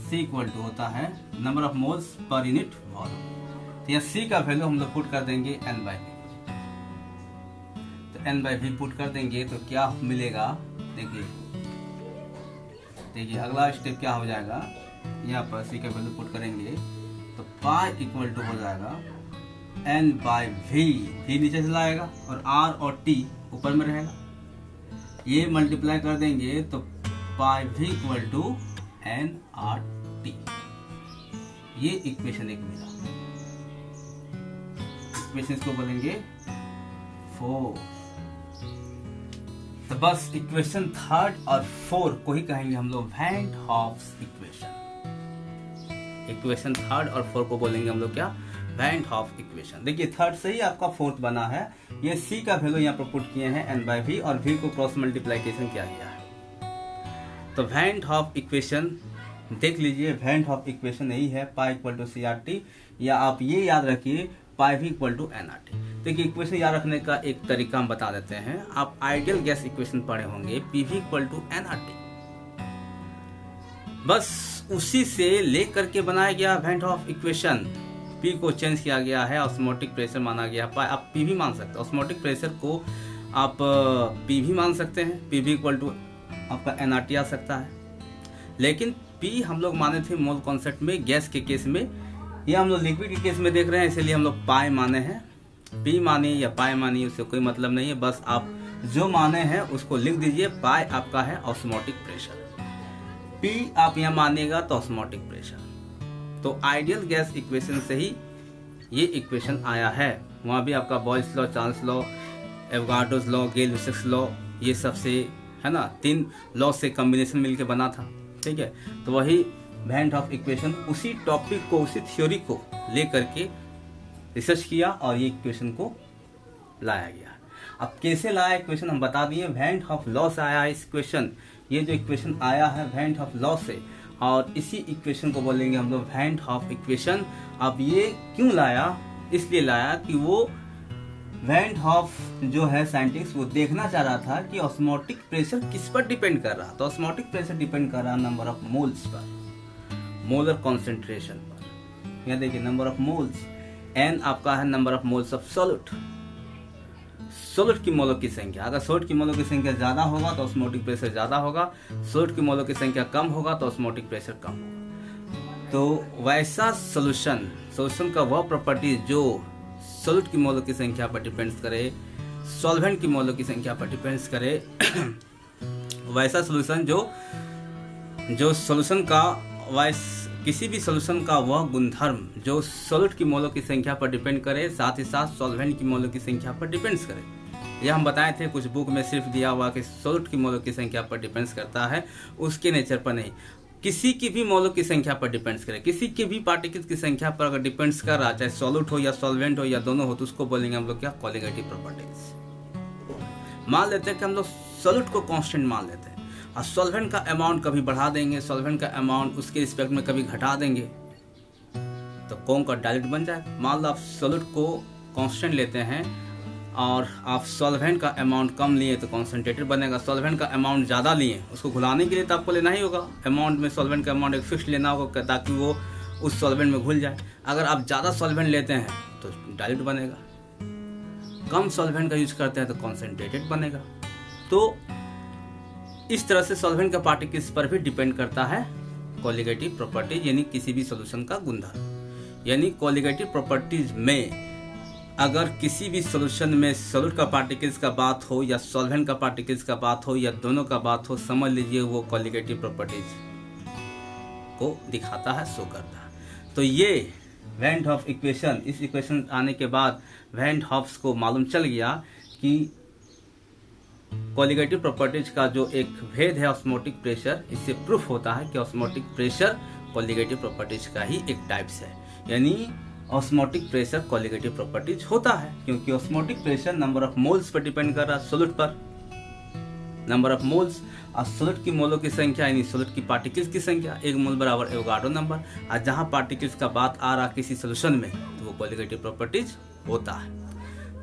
C equal to होता है number of moles per unit volume. तो यह C का वैल्यू हम लोग पुट कर देंगे N/V। तो N/V पुट कर देंगे तो क्या मिलेगा, देखिए अगला स्टेप क्या हो जाएगा, यहाँ पर C का वैल्यू पुट करेंगे तो पाई इक्वल टू हो जाएगा N/V, V नीचे चला आएगा और R और T ऊपर में रहेगा। ये मल्टीप्लाई कर देंगे तो पाई V इक्वल टू nRT। ये इक्वेशन एक मिला। इक्वेशन को बोलेंगे 4। तो बस इक्वेशन थर्ड और 4 को ही कहेंगे हम लोग वैन हॉफ्स इक्वेशन। इक्वेशन थर्ड और 4 को बोलेंगे हम लोग क्या, वैन हॉफ इक्वेशन। देखिए थर्ड से ही आपका फोर्थ बना है। ये C का वैल्यू यहाँ पर पुट किए हैं N/V और V को क्रॉस मल्टीप्लिकेशन किया गया है। तो वैन हॉफ इक्वेशन देख लीजिए, वैन हॉफ इक्वेशन यही है पाई इक्वल टू CRT, या आप ये याद रखिए पाई V इक्वल टू nRT। देखिए इक्वेशन याद रखने का एक तरीका हम बता देते हैं। आप आइडियल गैस इक्वेशन पढ़े होंगे PV इक्वल टू nRT, बस उसी से लेकर के बनाया गया वैन हॉफ इक्वेशन। P को चेंज किया गया है, ऑस्मोटिक प्रेशर माना गया। आप PV मान सकते हैं, ऑस्मोटिक प्रेशर को आप PV मान सकते हैं। PV इक्वल टू आपका nRT आ सकता है, लेकिन P हम लोग माने थे मोल कॉन्सेप्ट में गैस के केस में, या हम लोग लिक्विड के केस में देख रहे हैं, इसलिए हम लोग पाई माने हैं। पी मानिए या पाई मानिए, उससे कोई मतलब नहीं है, बस आप जो माने हैं उसको लिख दीजिए। पाई आपका है ऑस्मोटिक प्रेशर, पी आप यहाँ मानिएगा तो ऑस्मोटिक प्रेशर। तो आइडियल गैस इक्वेशन से ही ये इक्वेशन आया है। वहाँ भी आपका Boyle's law, Charles law, Avogadro's law, Gay-Lussac's law, ये सब से है ना 3 लॉ से कॉम्बिनेशन मिलके बना था, ठीक है। तो वही वैन हॉफ इक्वेशन उसी टॉपिक को, उसी थ्योरी को लेकर के रिसर्च किया और ये इक्वेशन को लाया गया। अब कैसे लाया इक्वेशन हम बता दिए, वैन हॉफ लॉ से आया इस इक्वेशन। ये जो इक्वेशन आया है वैन हॉफ लॉ से, और इसी इक्वेशन को बोलेंगे हम लोग वैन हॉफ इक्वेशन। अब ये क्यों लाया, इसलिए लाया कि वो वैन हॉफ जो है साइंटिस्ट, वो देखना चाह रहा था कि ऑस्मोटिक प्रेशर किस पर डिपेंड कर रहा। तो ऑस्मोटिक प्रेशर डिपेंड कर रहा नंबर ऑफ मोल्स पर, मोलर कॉन्सेंट्रेशन पर। यहाँ देखिए नंबर ऑफ मोल्स, एन आपका है number of moles of solute, solute की मोलों की संख्या। अगर सॉल्यूट की मोलों की संख्या ज्यादा होगा तो ऑस्मोटिक प्रेशर ज्यादा होगा, सॉल्यूट की मोलों की संख्या कम होगा तो ऑस्मोटिक प्रेशर कम होगा। तो वैसा सोल्यूशन का वह प्रॉपर्टी जो सॉल्यूट की मोलों की संख्या पर डिपेंड्स करे, सॉल्वेंट की मोलों की संख्या पर डिपेंड्स करे, वैसा सोल्यूशन जो सोल्यूशन का किसी भी सोल्यूशन का वह गुणधर्म जो सॉल्यूट की मोलों की संख्या पर डिपेंड करे, साथ ही साथ सॉल्वेंट की मोलों की संख्या पर डिपेंड्स करे। यह हम बताए थे, कुछ बुक में सिर्फ दिया हुआ कि सॉल्यूट की मोलों की संख्या पर डिपेंड्स करता है, उसके नेचर पर नहीं। किसी की भी मोलों की संख्या पर डिपेंड्स करे, किसी के भी पार्टिकल्स की संख्या पर अगर डिपेंड्स कर रहा, चाहे सॉल्यूट हो या सॉल्वेंट हो या दोनों हो, तो उसको बोलेंगे हम लोग क्या, कोलिगेटिव प्रॉपर्टीज। मान लेते हैं कि हम लोग सॉल्यूट को कांस्टेंट मान लेते हैं और सॉल्वेंट का अमाउंट कभी बढ़ा देंगे, सॉल्वेंट का अमाउंट उसके रिस्पेक्ट में कभी घटा देंगे, तो कौन का डायल्यूट बन जाएगा। मान लो आप सॉल्यूट को कांस्टेंट लेते हैं और आप सॉल्वेंट का अमाउंट कम लिए तो कॉन्सेंट्रेटेड बनेगा। सॉल्वेंट का अमाउंट ज़्यादा लिए, उसको घुलाने के लिए तो आपको लेना ही होगा अमाउंट में, सॉल्वेंट का अमाउंट एक फिक्स लेना होगा ताकि वो उस सॉल्वेंट में घुल जाए। अगर आप ज़्यादा सॉल्वेंट लेते हैं तो डायल्यूट बनेगा, कम सॉल्वेंट का यूज करते हैं तो कॉन्सेंट्रेटेड बनेगा। तो इस तरह से सॉल्वेंट का पार्टिकल्स पर भी डिपेंड करता है कोलिगेटिव प्रॉपर्टीज, यानी किसी भी सॉल्यूशन का गुणधर्म। यानी कोलिगेटिव प्रॉपर्टीज में अगर किसी भी सॉल्यूशन में सॉल्यूट का पार्टिकल्स का बात हो या सॉल्वेंट का पार्टिकल्स का बात हो या दोनों का बात हो, समझ लीजिए वो कोलिगेटिव प्रॉपर्टीज को दिखाता है, शो करता है। तो ये वैन हॉफ इक्वेशन, इस इक्वेशन आने के बाद वैन हॉफ्स को मालूम चल गया कि कोलिगेटिव प्रॉपर्टीज का जो एक भेद है ऑस्मोटिक प्रेशर, इससे प्रूफ होता है कि ऑस्मोटिक प्रेशर कोलिगेटिव प्रॉपर्टीज का ही एक टाइप्स है। यानी ऑस्मोटिक प्रेशर कोलिगेटिव प्रॉपर्टीज होता है, क्योंकि osmotic pressure number of moles पर डिपेंड कर रहा है, सॉल्यूट पर नंबर ऑफ मोल्स, और सॉल्यूट की मोलों की संख्या यानी सॉल्यूट की पार्टिकल्स की संख्या, 1 मोल बराबर एवोगाड्रो नंबर। और जहां पार्टिकल्स का बात आ रहा किसी सोल्यूशन में तो वो कोलिगेटिव प्रॉपर्टीज होता है।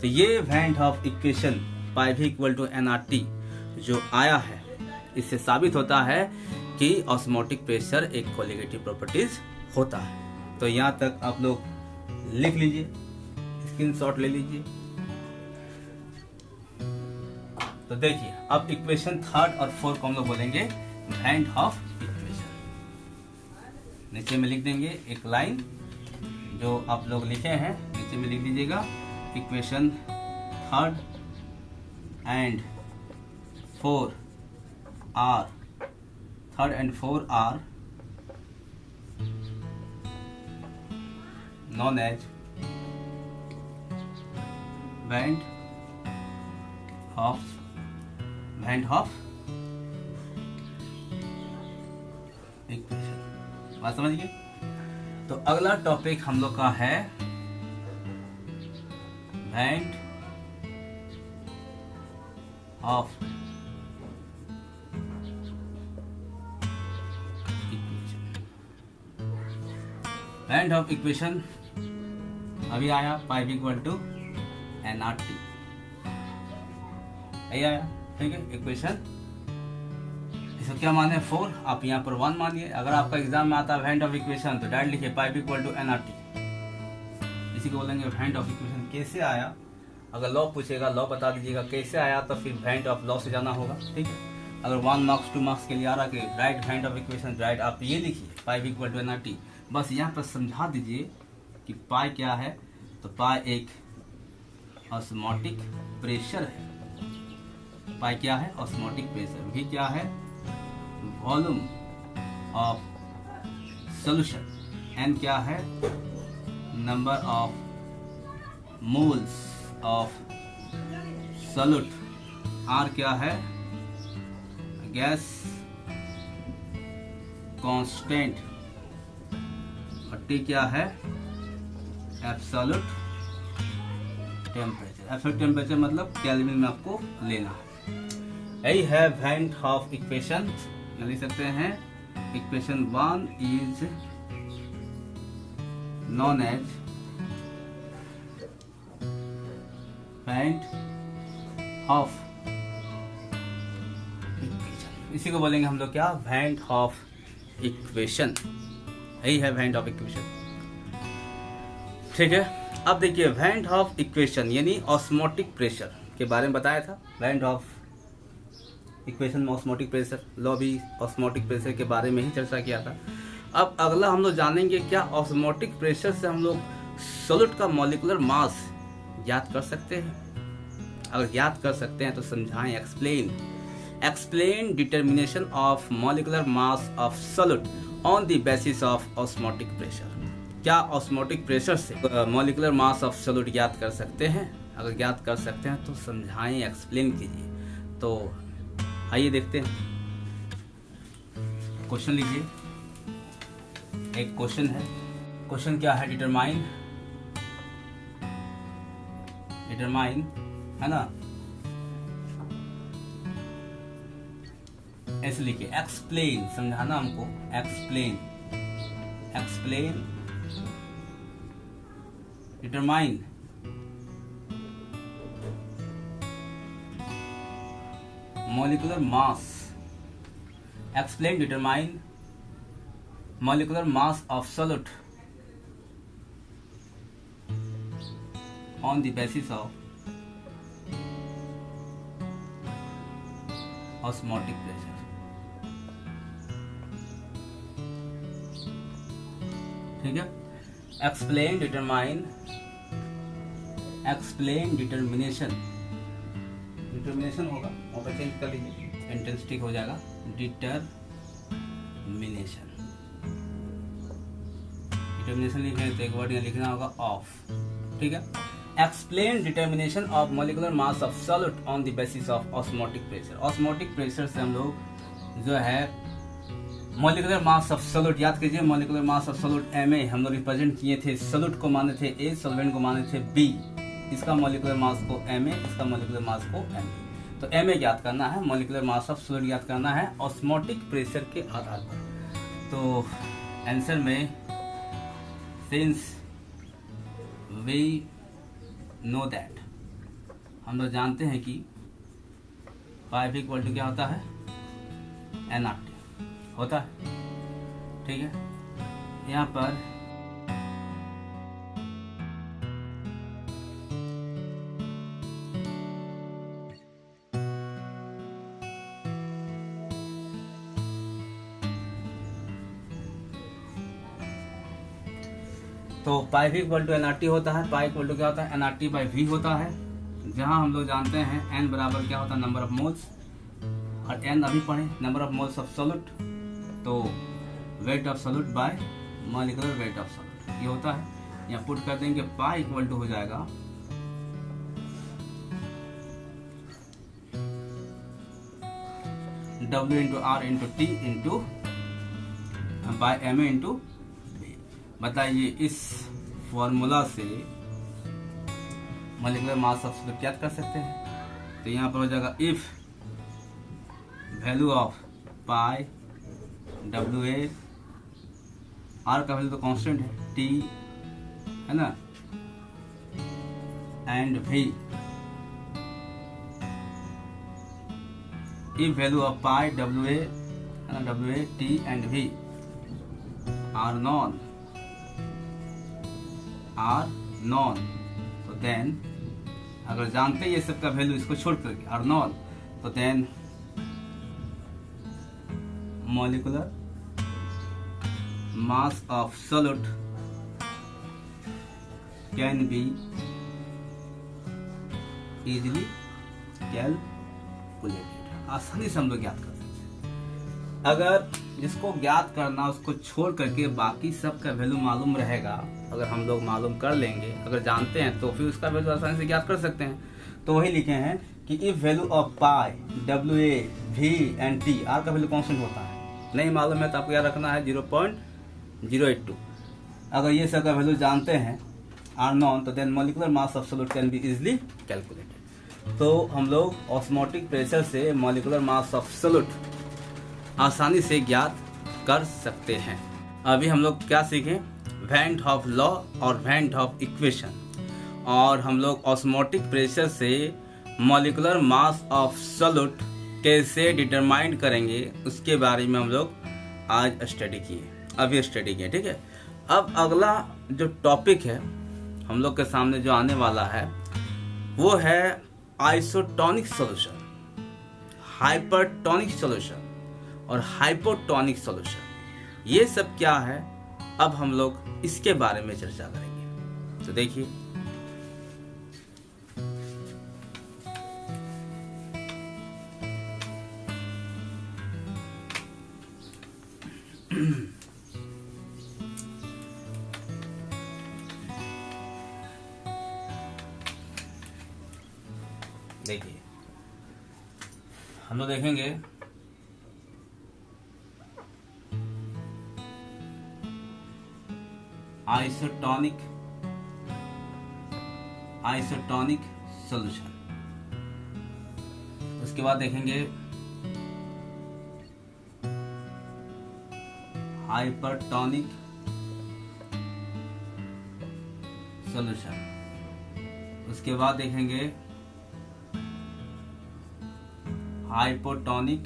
तो ये वैन हॉफ इक्वेशन पाई भी इक्वल टू nRT जो आया है, इससे साबित होता है कि ऑस्मोटिक प्रेशर एक कोलिगेटिव प्रॉपर्टीज होता है। तो यहाँ तक आप लोग लिख लीजिए, स्क्रीनशॉट ले लीजिए। तो देखिए अब इक्वेशन 3 और 4 को हम लोग बोलेंगे वैन हॉफ इक्वेशन। नीचे में लिख देंगे एक लाइन जो आप लोग लिखे हैं, नीचे में लिख दीजिएगा equation 3 and 4 are known as Van Hoff equation. बात समझ गए। तो अगला टॉपिक हम लोग का है van Hoff equation. Van Hoff equation अभी आया, पाई इक्वल टू nRT आया, ठीक है। इक्वेशन इसको क्या माने 4, आप यहाँ पर 1 मानिए। अगर आपका एग्जाम में आता है वैन हॉफ इक्वेशन तो डायरेक्ट लिखिए पाई इक्वल टू nRT, इसी को बोलेंगे वैन हॉफ इक्वेशन। कैसे आया, अगर लॉ पूछेगा लॉ बता दीजिएगा, कैसे आया तो फिर वैन ऑफ लॉ से जाना होगा, ठीक है। अगर 1 मार्क्स 2 मार्क्स के लिए आ रहा कि right when Hoff equation, right आप ये लिखिए पाई इक्वल टू nRT, बस यहाँ पर समझा दीजिए कि पाई क्या है। तो पाई एक ऑस्मोटिक प्रेशर है। पाई क्या है? Osmotic pressure. भी क्या है? Volume of solution. एन क्या है? Number of moles of solute. R क्या है? Gas constant. और टी क्या है? Absolute temperature. एब्सोल्यूट टेम्परेचर मतलब केल्विन में आपको लेना है। यही है वैन हॉफ इक्वेशन। लिख सकते हैं equation 1 is known as van Hoff equation. इसी को बोलेंगे हम लोग क्या? Van Hoff equation. यही है वैन हॉफ इक्वेशन। ठीक है। अब देखिए वैन हॉफ इक्वेशन यानी ऑस्मोटिक प्रेशर के बारे में बताया था। वैन हॉफ इक्वेशन में ऑस्मोटिक प्रेशर, लॉ भी ऑस्मोटिक प्रेशर के बारे में ही चर्चा किया था। अब अगला हम लोग जानेंगे क्या ऑस्मोटिक प्रेशर से हम लोग सॉल्यूट का मॉलिक्यूलर मास याद कर सकते हैं। अगर याद कर सकते हैं तो समझाएं। Explain determination of molecular mass of solute on the basis of osmotic pressure. क्या ऑस्मोटिक प्रेशर से मॉलिक्यूलर मास ऑफ सॉल्यूट याद कर सकते हैं? अगर याद कर सकते हैं तो समझाएं, एक्सप्लेन कीजिए। तो आइए देखते हैं। क्वेश्चन लीजिए। एक क्वेश्चन है। क्वेश्चन क्या है? डिटरमाइन है ना, ऐसे लिखिए। एक्सप्लेन समझाना हमको। Explain determine molecular mass. Explain, determine molecular mass of solute on the basis of osmotic pressure. ठीक है। Explain, determine, explain determination होगा, वहाँ पर चेंज कर लीजिए, इंटेंसिटी हो जाएगा डिटरमिनेशन लिखेंगे तो एक वर्ड यहाँ लिखना होगा ऑफ। ठीक है। Explain determination of molecular mass of solute on the basis of osmotic pressure. Osmotic pressure से हम लोग जो है मॉलिक्यूलर मास ऑफ सॉल्यूट याद कीजिए। Molecular mass of solute Ma हम लोग रिप्रेजेंट किए थे। सॉल्यूट को माने थे A, सॉल्वेंट को माने थे B। इसका मॉलिक्यूलर मास को Ma, इसका मॉलिक्यूलर मास को Ma। तो Ma याद करना है, मॉलिक्यूलर मास ऑफ सॉल्यूट याद करना है ऑस्मोटिक प्रेशर के आधार पर। तो आंसर में सिंस वी नो दैट, हम लोग जानते हैं कि पाइप इक्वल टू क्या होता है? nRT होता है। ठीक है। यहाँ पर तो पाई इक्वल टू nRT होता है। पाई इक्वल टू क्या होता है? nRT बाई V होता है। जहां हम लोग जानते हैं n बराबर क्या होता है? Number of moles. और n अभी पढ़े number of moles of solute, तो weight of solute by molecular weight of solute ये होता है। यहाँ पुट कर देंगे पाई इक्वल टू हो जाएगा W into R into T into by Ma into. बताइए इस फॉर्मूला से मॉलिक्यूलर मास ऑफ सॉल्यूट याद कर सकते हैं। तो यहाँ पर हो जाएगा if value of pi WA, R का वैल्यू तो कांस्टेंट है, T है ना, and V if value of pi WA है ना, WA, T and V are known, तो देन अगर जानते ये सबका वैल्यू इसको छोड़ करके आर नॉन, तो then molecular mass of solute can be easily calculated, आसानी से हम लोग ज्ञात कर सकते हैं। अगर जिसको ज्ञात करना उसको छोड़ करके बाकी सब का वैल्यू मालूम रहेगा, अगर हम लोग मालूम कर लेंगे, अगर जानते हैं तो फिर उसका वैल्यू आसानी से ज्ञात कर सकते हैं। तो वही लिखे हैं कि if value of pi, W A, V and T, R का वैल्यू कांस्टेंट होता है, नहीं मालूम है तो आपको याद रखना है 0.082। अगर ये सब का वैल्यू जानते हैं आर नॉन, तो then molecular mass of solute can be easily calculated. तो हम लोग ऑस्मोटिक प्रेशर से मॉलिक्यूलर मास ऑफ सॉल्यूट आसानी से ज्ञात कर सकते हैं। अभी हम लोग क्या सीखें, वैन हॉफ लॉ और वैन हॉफ इक्वेशन, और हम लोग ऑस्मोटिक प्रेशर से मॉलिक्यूलर मास ऑफ सॉल्यूट कैसे डिटरमाइन करेंगे उसके बारे में हम लोग आज स्टडी किए, अभी स्टडी किए। ठीक है, अब अगला जो टॉपिक है हम लोग के सामने जो आने वाला है वो है आइसोटोनिक सॉल्यूशन, हाइपरटोनिक सॉल्यूशन और हाइपोटोनिक सॉल्यूशन। ये सब क्या है, अब हम लोग इसके बारे में चर्चा करेंगे। तो देखिए, देखिए हम लोग देखेंगे आइसोटोनिक सॉल्यूशन, उसके बाद देखेंगे हाइपरटोनिक सॉल्यूशन, उसके बाद देखेंगे हाइपोटोनिक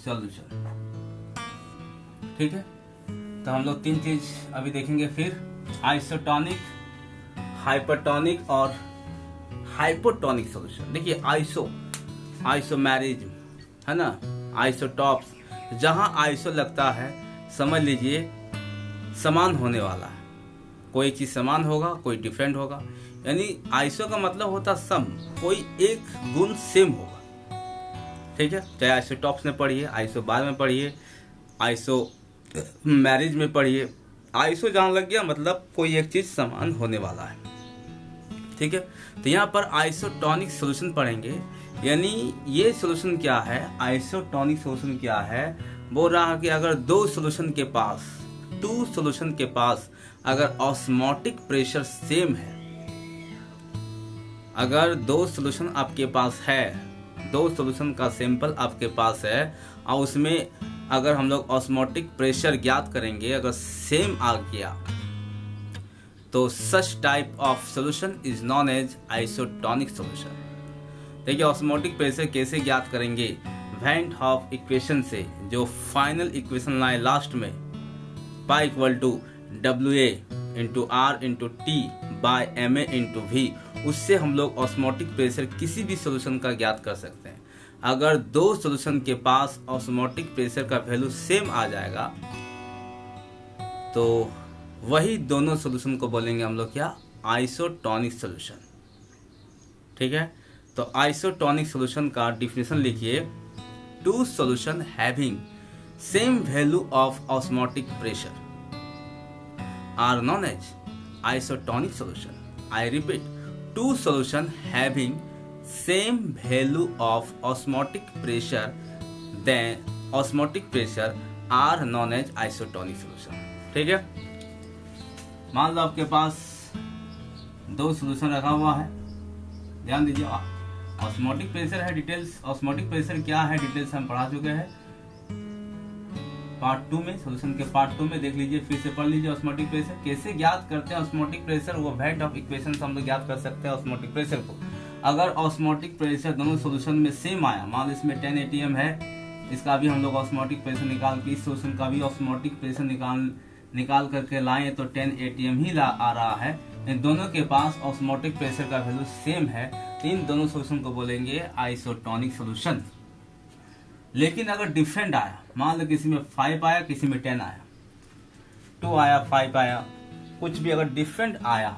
सॉल्यूशन। ठीक है, तो हम लोग तीन चीज अभी देखेंगे फिर, आइसोटोनिक, हाइपरटोनिक और हाइपोटोनिक सॉल्यूशन। देखिए आइसोमेरिज्म है ना, आइसोटॉप्स, जहां आइसो लगता है समझ लीजिए समान होने वाला है, कोई चीज समान होगा कोई डिफरेंट होगा, यानी आइसो का मतलब होता सम, कोई एक गुण सेम होगा। ठीक है, चाहे आइसोटॉप्स में पढ़िए, आइसो बार में पढ़िए, आइसो मैरिज में पढ़िए, आइसो जहां लग गया मतलब कोई एक चीज समान होने वाला है। ठीक है, तो यहाँ पर आइसोटोनिक सॉल्यूशन पढ़ेंगे, यानी ये सॉल्यूशन क्या है, आइसोटोनिक सॉल्यूशन क्या है, बोल रहा है कि अगर दो सॉल्यूशन के पास अगर ऑस्मोटिक प्रेशर सेम है, अगर दो सॉल्यूशन आपके पास है, दो सॉल्यूशन का सैंपल आपके पास है और उसमें अगर हम लोग ऑस्मोटिक प्रेशर ज्ञात करेंगे, अगर सेम आ गया तो such type of solution is known as isotonic solution. देखिए ऑस्मोटिक प्रेशर कैसे ज्ञात करेंगे, वैन हॉफ इक्वेशन से, जो फाइनल इक्वेशन लाए लास्ट में, pi equal to WA into R into T by MA into V, उससे हम लोग ऑस्मोटिक प्रेशर किसी भी सॉल्यूशन का ज्ञात कर सकते हैं। अगर दो सॉल्यूशन के पास ऑस्मोटिक प्रेशर का वैल्यू सेम आ जाएगा तो वही दोनों सॉल्यूशन को बोलेंगे हम लोग क्या, आइसोटोनिक सॉल्यूशन। ठीक है, तो आइसोटोनिक सॉल्यूशन का डिफिनेशन लिखिए, two solution having same value of osmotic pressure are known as isotonic solution. I repeat, two solution having same value of osmotic pressure are known as isotonic solution। ठीक है, मान लो आपके पास दो सॉल्यूशन रखा हुआ है, ध्यान दीजिए, ऑस्मोटिक प्रेशर है, डिटेल्स ऑस्मोटिक प्रेशर क्या है डिटेल्स हम पढ़ा चुके हैं पार्ट 2 में, सॉल्यूशन के पार्ट 2 में देख लीजिए, फिर से पढ़ लीजिए। ऑस्मोटिक प्रेशर कैसे ज्ञात करते हैं, ऑस्मोटिक प्रेशर वो वैन ऑफ इक्वेशन से हम लोग ज्ञात कर सकते हैं ऑस्मोटिक प्रेशर को। अगर ऑस्मोटिक प्रेशर दोनों सॉल्यूशन में सेम आया, मान लो इसमें 10 atm है, इसका भी हम लोग ऑस्मोटिक प्रेशर निकाल के, इस सॉल्यूशन का भी ऑस्मोटिक प्रेशर निकाल करके लाए तो 10 atm ही आ रहा है, इन दोनों के पास ऑस्मोटिक प्रेशर का वैल्यू सेम है, इन दोनों सॉल्यूशन को बोलेंगे आइसोटोनिक सॉल्यूशन। लेकिन अगर डिफरेंट आया, मान लो किसी में 5 आया किसी में 10 आया, 2 आया 5 आया, कुछ भी अगर डिफरेंट आया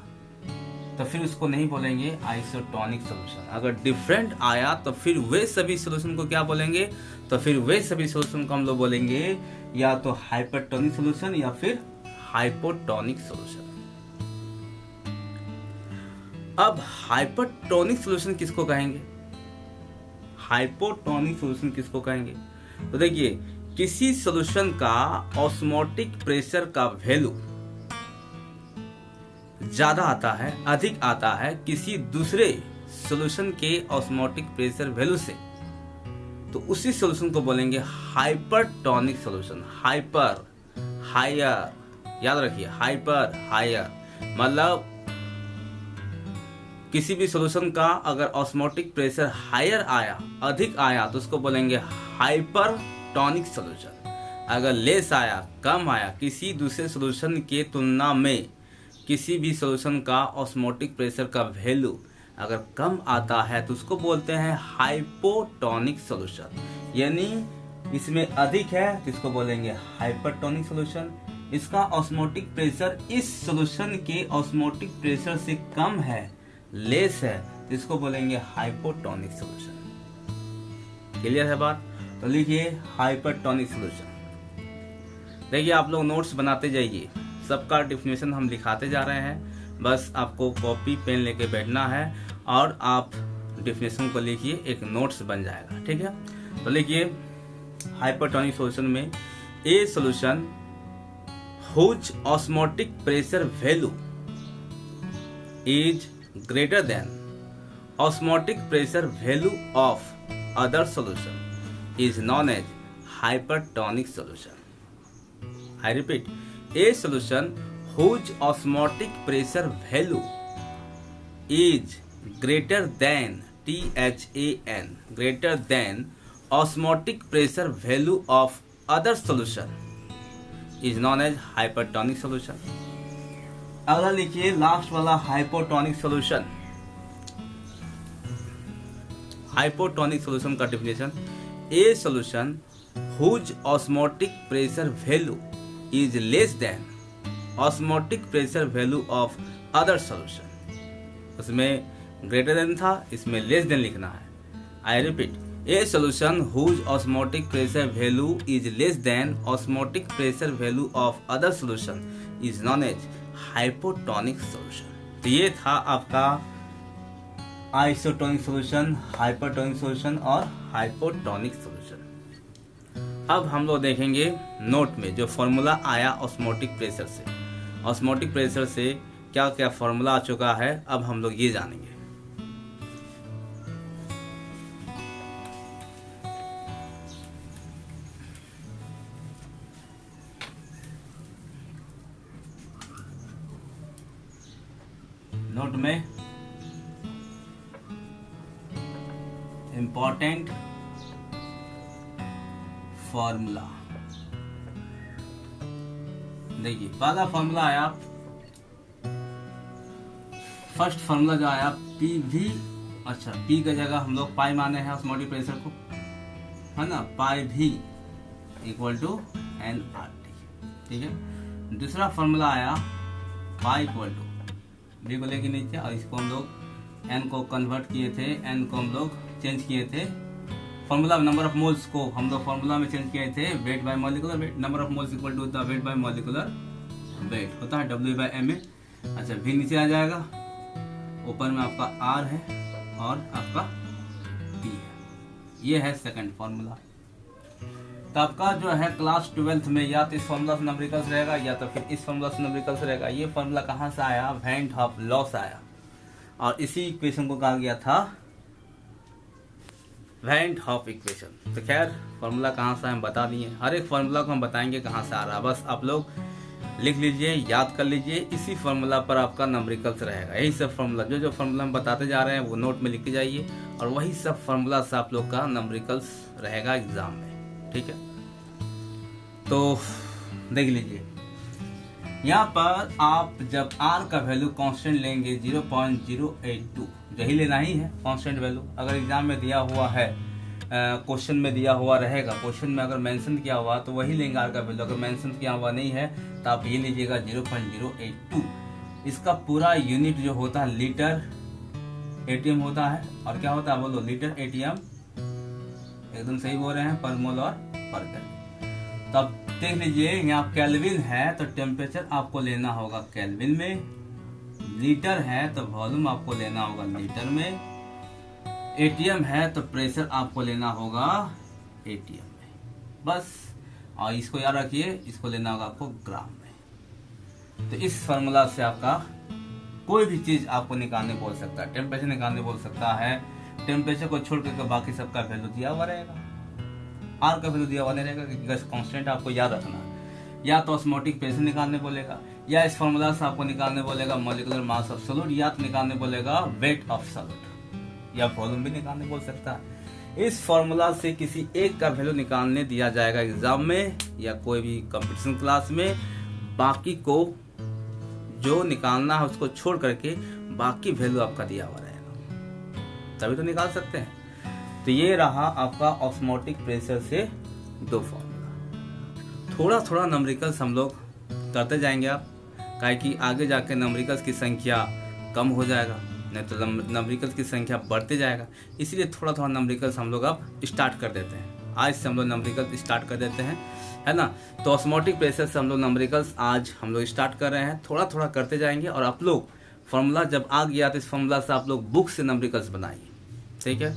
तो फिर उसको नहीं बोलेंगे आइसोटोनिक सॉल्यूशन। अगर डिफरेंट आया तो फिर वे सभी सॉल्यूशन को क्या बोलेंगे, तो फिर वे सभी सॉल्यूशन को हम लोग बोलेंगे या तो हाइपरटोनिक सॉल्यूशन या फिर हाइपोटोनिक सॉल्यूशन। अब हाइपरटोनिक सॉल्यूशन किसको कहेंगे, हाइपोटोनिक सॉल्यूशन किसको कहेंगे? तो देखिए, किसी सॉल्यूशन का ऑस्मोटिक प्रेशर का वैल्यू ज्यादा आता है, अधिक आता है किसी दूसरे सॉल्यूशन के ऑस्मोटिक प्रेशर वैल्यू से, तो उसी सॉल्यूशन को बोलेंगे हाइपरटोनिक सॉल्यूशन। हाइपर हायर, याद रखिए, हाइपर हायर मतलब किसी भी सॉल्यूशन का अगर ऑस्मोटिक प्रेशर हायर आया, अधिक आया, तो उसको बोलेंगे हाइपरटोनिक सॉल्यूशन। अगर लेस आया, कम आया, किसी दूसरे सॉल्यूशन के तुलना में किसी भी सॉल्यूशन का ऑस्मोटिक प्रेशर का वैल्यू अगर कम आता है तो उसको बोलते हैं हाइपोटोनिक सॉल्यूशन। यानी इसमें अधिक है तो इसको बोलेंगे हाइपरटोनिक सॉल्यूशन। इसका ऑस्मोटिक प्रेशर इस सॉल्यूशन के ऑस्मोटिक प्रेशर से कम है, लेस है, तो इसको बोलेंगे हाइपोटोनिक सॉल्यूशन। क्लियर है बात? तो लिखिए हाइपरटोनिक सॉल्यूशन। देखिए, आप लोग नोट्स बनाते जाइए, सबका डेफिनेशन हम लिखाते जा रहे हैं, बस आपको कॉपी पेन लेके बैठना है और आप डेफिनेशन को लिखिए, एक नोट्स बन जाएगा। ठीक है, तो लिखिए हाइपरटोनिक सॉल्यूशन में a solution whose osmotic pressure value is greater than osmotic pressure value of other solution is known as hypertonic solution. I repeat, a solution whose osmotic pressure value is greater than THAN greater than osmotic pressure value of other solution is known as hypertonic solution. अगला लिखिए लास्ट वाला हाइपोटोनिक सॉल्यूशन। हाइपोटोनिक सॉल्यूशन का definition, a solution whose osmotic pressure value is less than osmotic pressure value of other solution. उसमें ग्रेटर देन था, इसमें लेस देन लिखना है। I repeat, a solution whose osmotic pressure value is less than osmotic pressure value of other solution is known as hypotonic solution. तो ये था आपका आइसोटोनिक सॉल्यूशन, हाइपरटोनिक सॉल्यूशन और हाइपोटोनिक सॉल्यूशन। अब हम लोग देखेंगे नोट में जो फॉर्मूला आया ऑस्मोटिक प्रेशर से, ऑस्मोटिक प्रेशर से क्या क्या फॉर्मूला आ चुका है, अब हम लोग ये जानेंगे। नोट में इंपॉर्टेंट फॉर्मूला देखिए, पहला फॉर्मूला आया, फर्स्ट फॉर्मूला जो आया पी भी, अच्छा पी की जगह हम लोग पाई माने हैं ऑस्मोटिक प्रेशर को, है ना, पाई भी equal to n R T. ठीक है, दूसरा फॉर्मूला आया पाई इक्वल टू डी को लेके नीचे, और इसको हम लोग एन को कन्वर्ट किए थे, एन को हम लोग चेंज किए थे, फॉर्मूला नंबर ऑफ मोल्स को हम लोग फॉर्मूला में चेंज किए थे, weight by molecular weight, number of moles equal to the weight by molecular weight होता है W बाय एम ए। अच्छा, भी नीचे आ जाएगा, ऊपर में आपका R है और आपका P है। ये है सेकंड फॉर्मूला। तो आपका जो है क्लास 12th में या तो इस फॉर्मूला से न्यूमेरिकल्स रहेगा या तो फिर इस फॉर्मूला से न्यूमेरिकल्स रहेगा। ये फॉर्मूला कहाँ से आया? वैन डे हॉफ लॉ से आया, और इसी इक्वेशन को कहा गया था वैन डे हॉफ इक्वेशन। तो खैर फॉर्मूला कहाँ से हम बता दिए, हर एक फॉर्मूला को हम बताएंगे कहाँ से आ रहा है, बस आप लोग लिख लीजिए, याद कर लीजिए, इसी फॉर्मूला पर आपका न्यूमेरिकल्स रहेगा। यही सब फॉर्मूला जो फॉर्मूला हम बताते जा रहे हैं वो नोट में लिख के जाइए, और वही सब फॉर्मूला से आप लोग का न्यूमेरिकल्स रहेगा एग्जाम में। ठीक है, तो देख लीजिए, यहाँ पर आप जब R का वैल्यू कांस्टेंट लेंगे 0.082, यही लेना ही है कांस्टेंट वैल्यू। अगर एग्जाम में दिया हुआ है, क्वेश्चन में दिया हुआ रहेगा, क्वेश्चन में अगर मेंशन किया हुआ तो वही लेंगे R का वैल्यू। अगर मेंशन किया हुआ नहीं है तो आप ये लीजिएगा 0.082। इसका पूरा यूनिट जो होता है लीटर एटीएम होता है। और क्या होता है बोलो, लीटर एटीएम, एकदम सही बोल रहे हैं, पर मोल और पर केल्विन। तो अब देख लीजिए यहाँ केल्विन है तो टेम्परेचर आपको लेना होगा केल्विन में, लीटर है तो वॉल्यूम आपको लेना होगा लीटर में, एटीएम है तो प्रेशर आपको लेना होगा एटीएम में, बस। और इसको याद रखिए, इसको लेना होगा आपको ग्राम में। तो इस फार्मूला से आपका कोई भी चीज आपको निकालने बोल सकता है, टेम्परेचर निकालने बोल सकता है, टेम्परेचर को छोड़ करके बाकी सबका वैल्यू दिया हुआ रहेगा, आर का वैल्यू दिया हुआ नहीं रहेगा, क्योंकि गैस कांस्टेंट आपको याद रखना है। या तो ऑस्मोटिक प्रेशर निकालने बोलेगा, या इस फार्मूला से आपको निकालने बोलेगा मॉलिक्यूलर मास ऑफ सॉलिड, या तो निकालने बोलेगा वेट ऑफ सॉलिड, या वॉल्यूम भी निकालने बोल सकता है। इस फार्मूला से किसी एक का वैल्यू निकालने दिया जाएगा एग्जाम में या कोई भी कंपटीशन क्लास में, बाकी को जो निकालना है उसको छोड़ करके बाकी वैल्यू आपका दिया हुआ रहेगा, तभी तो निकाल सकते हैं। तो ये रहा आपका ऑस्मोटिक प्रेशर से दो फॉर्मूला। थोड़ा थोड़ा नंबरिकल्स हम लोग करते जाएंगे आप, काहे कि आगे जाके नंबरिकल्स की संख्या कम हो जाएगा, नहीं तो नंबरिकल्स की संख्या बढ़ते जाएगा। इसीलिए थोड़ा थोड़ा नंबरिकल्स हम लोग अब स्टार्ट कर देते हैं। आज से हम लोग नंबरिकल्स स्टार्ट कर देते हैं, है ना। तो ऑस्मोटिक प्रेशर से हम लोग नंबरिकल्स आज हम लोग स्टार्ट कर रहे हैं, थोड़ा थोड़ा करते जाएंगे। और आप लोग फॉर्मूला जब आ गया तो इस फॉर्मूला से आप लोग बुक से नंबरिकल्स बनाइए, ठीक है।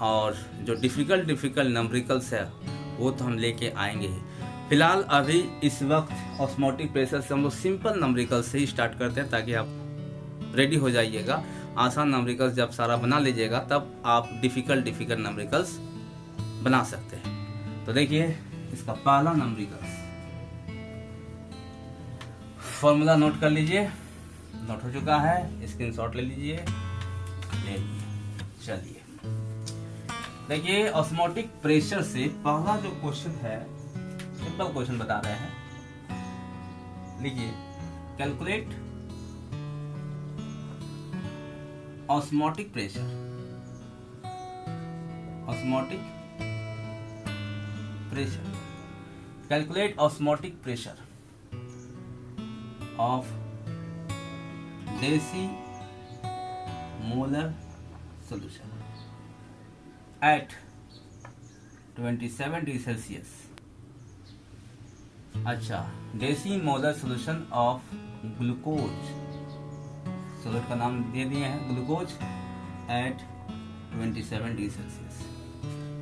और जो डिफिकल्ट नंबरिकल्स है वो तो हम लेके आएंगे ही। फिलहाल अभी इस वक्त ऑस्मोटिक प्रेशर से हम लोग सिंपल नंबरिकल्स से ही स्टार्ट करते हैं, ताकि आप रेडी हो जाइएगा। आसान नंबरिकल्स जब सारा बना लीजिएगा तब आप डिफिकल्ट नंबरिकल्स बना सकते हैं। तो देखिए इसका पहला नंबरिकल्स फॉर्मूला नोट कर लीजिए, नोट हो चुका है, स्क्रीनशॉट ले लीजिए, चलिए देखिए ऑस्मोटिक प्रेशर से पहला जो क्वेश्चन है, सिंपल क्वेश्चन बता रहे हैं, लिखिए calculate osmotic pressure, osmotic pressure, calculate osmotic pressure of deci molar solution at 27 degree Celsius. अच्छा, deci molar solution of glucose, solute का नाम दे दिए हैं ग्लूकोज एट 27 डिग्री सेल्सियस।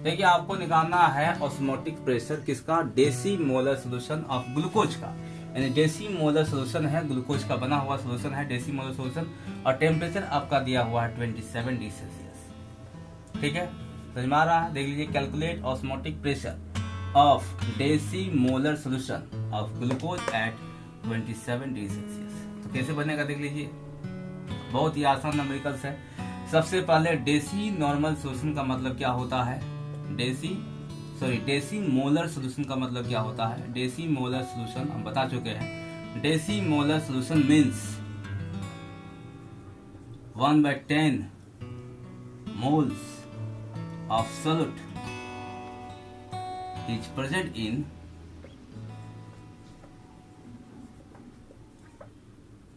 देखिए आपको निकालना है ऑस्मोटिक प्रेशर किसका, deci molar solution of glucose का, यानी डेसी मोलर सोल्यूशन है, ग्लूकोज का बना हुआ सोल्यूशन है डेसी मोलर सोल्यूशन, और टेम्परेचर आपका दिया हुआ है 27 डिग्री सेल्सियस। ठीक है, समझ में आ रहा है। देख लीजिए calculate osmotic pressure of deci molar solution of glucose at 27 degree Celsius. तो कैसे बनेगा देख लीजिए, बहुत ही आसान नंबरिकल्स है। सबसे पहले डेसी नॉर्मल सोल्यूशन का मतलब क्या होता है, डेसी मोलर सोल्यूशन का मतलब क्या होता है। डेसी मोलर सोल्यूशन हम बता चुके हैं, deci molar solution means 1/10 moles of solute is present in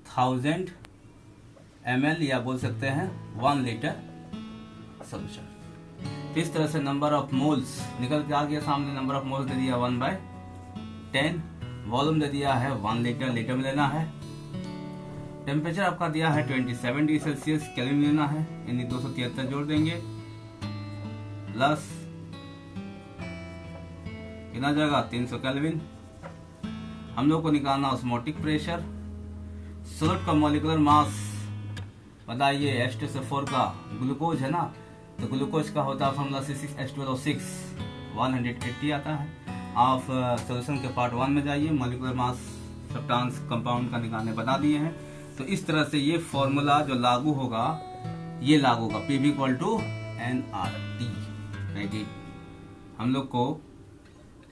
1000 ml या बोल सकते हैं 1 लीटर सोल्यूशन। इस तरह से नंबर ऑफ मोल्स निकल के आ गया सामने, नंबर ऑफ मोल्स दे दिया 1/10, वॉल्यूम दे दिया है 1 लीटर, लीटर में लेना है। टेम्परेचर आपका दिया है 27 डिग्री सेल्सियस, केल्विन में लेना है, यानी 273 जोड़ देंगे प्लस कितना जाएगा 300 केल्विन। हम लोग को निकालना ऑस्मोटिक प्रेशर, सोल्यूट का मॉलिक्यूलर मास बताइए, H2SO4 का ग्लूकोज है ना, तो ग्लूकोज का होता है फॉर्मूला C6H12O6 180 आता है। आप सोल्यूशन के पार्ट 1 में जाइए, मॉलिक्यूलर मास सब्सटेंस कंपाउंड का निकालने बता दिए हैं। तो इस तरह से ये फॉर्मूला जो लागू होगा, ये लागू होगा PV = nRT। हम लोग को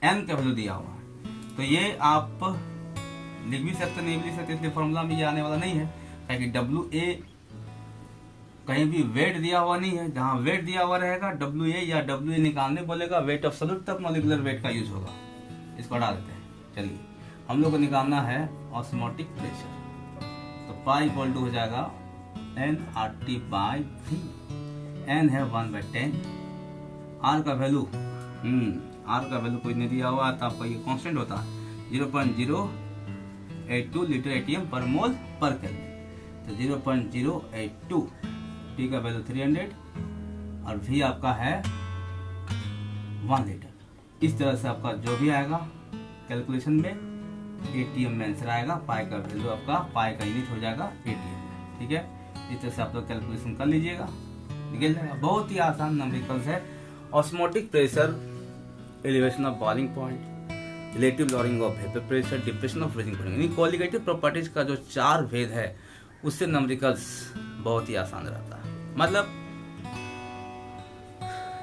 n का वैल्यू दिया हुआ है, तो ये आप लिख भी सकते नहीं भी लिख सकते, इसलिए फॉर्मूला में ये आने वाला नहीं है, ताकि WA कहीं भी वेट दिया हुआ नहीं है। जहां वेट दिया हुआ रहेगा WA या WA निकालने बोलेगा, वेट ऑफ सॉल्यूट तब मॉलिक्यूलर वेट का यूज होगा। इसको हटा देते हैं। चलिए हम लोग को निकालना है ऑस्मोटिक प्रेशर। तो पाई इक्वल टू हो जाएगा nRT बाई V। n है 1/10। r का वैल्यू कोई नहीं दिया हुआ तो आपका ये कांस्टेंट होता है 0.082 लीटर एटीएम पर मोल पर केल्विन। तो 0.082, T का वैल्यू 300 और V आपका है 1 लीटर। इस तरह से आपका जो भी आएगा कैलकुलेशन में एटीएम में आंसर आएगा। पाई का वैल्यू आपका पाई का यूनिट हो जाएगा एटीएम में। ठीक है, इस तरह से आप लोग कैलकुलेशन कर लीजिएगा, निकल जाएगा। बहुत ही आसान नंबरिकल्स है। Osmotic pressure, elevation of boiling point, relative lowering of vapour pressure, depression of freezing point, यानी क्वालिटेटिव प्रॉपर्टीज का जो 4 भेद है उससे नंबरिकल्स बहुत ही आसान रहता है। मतलब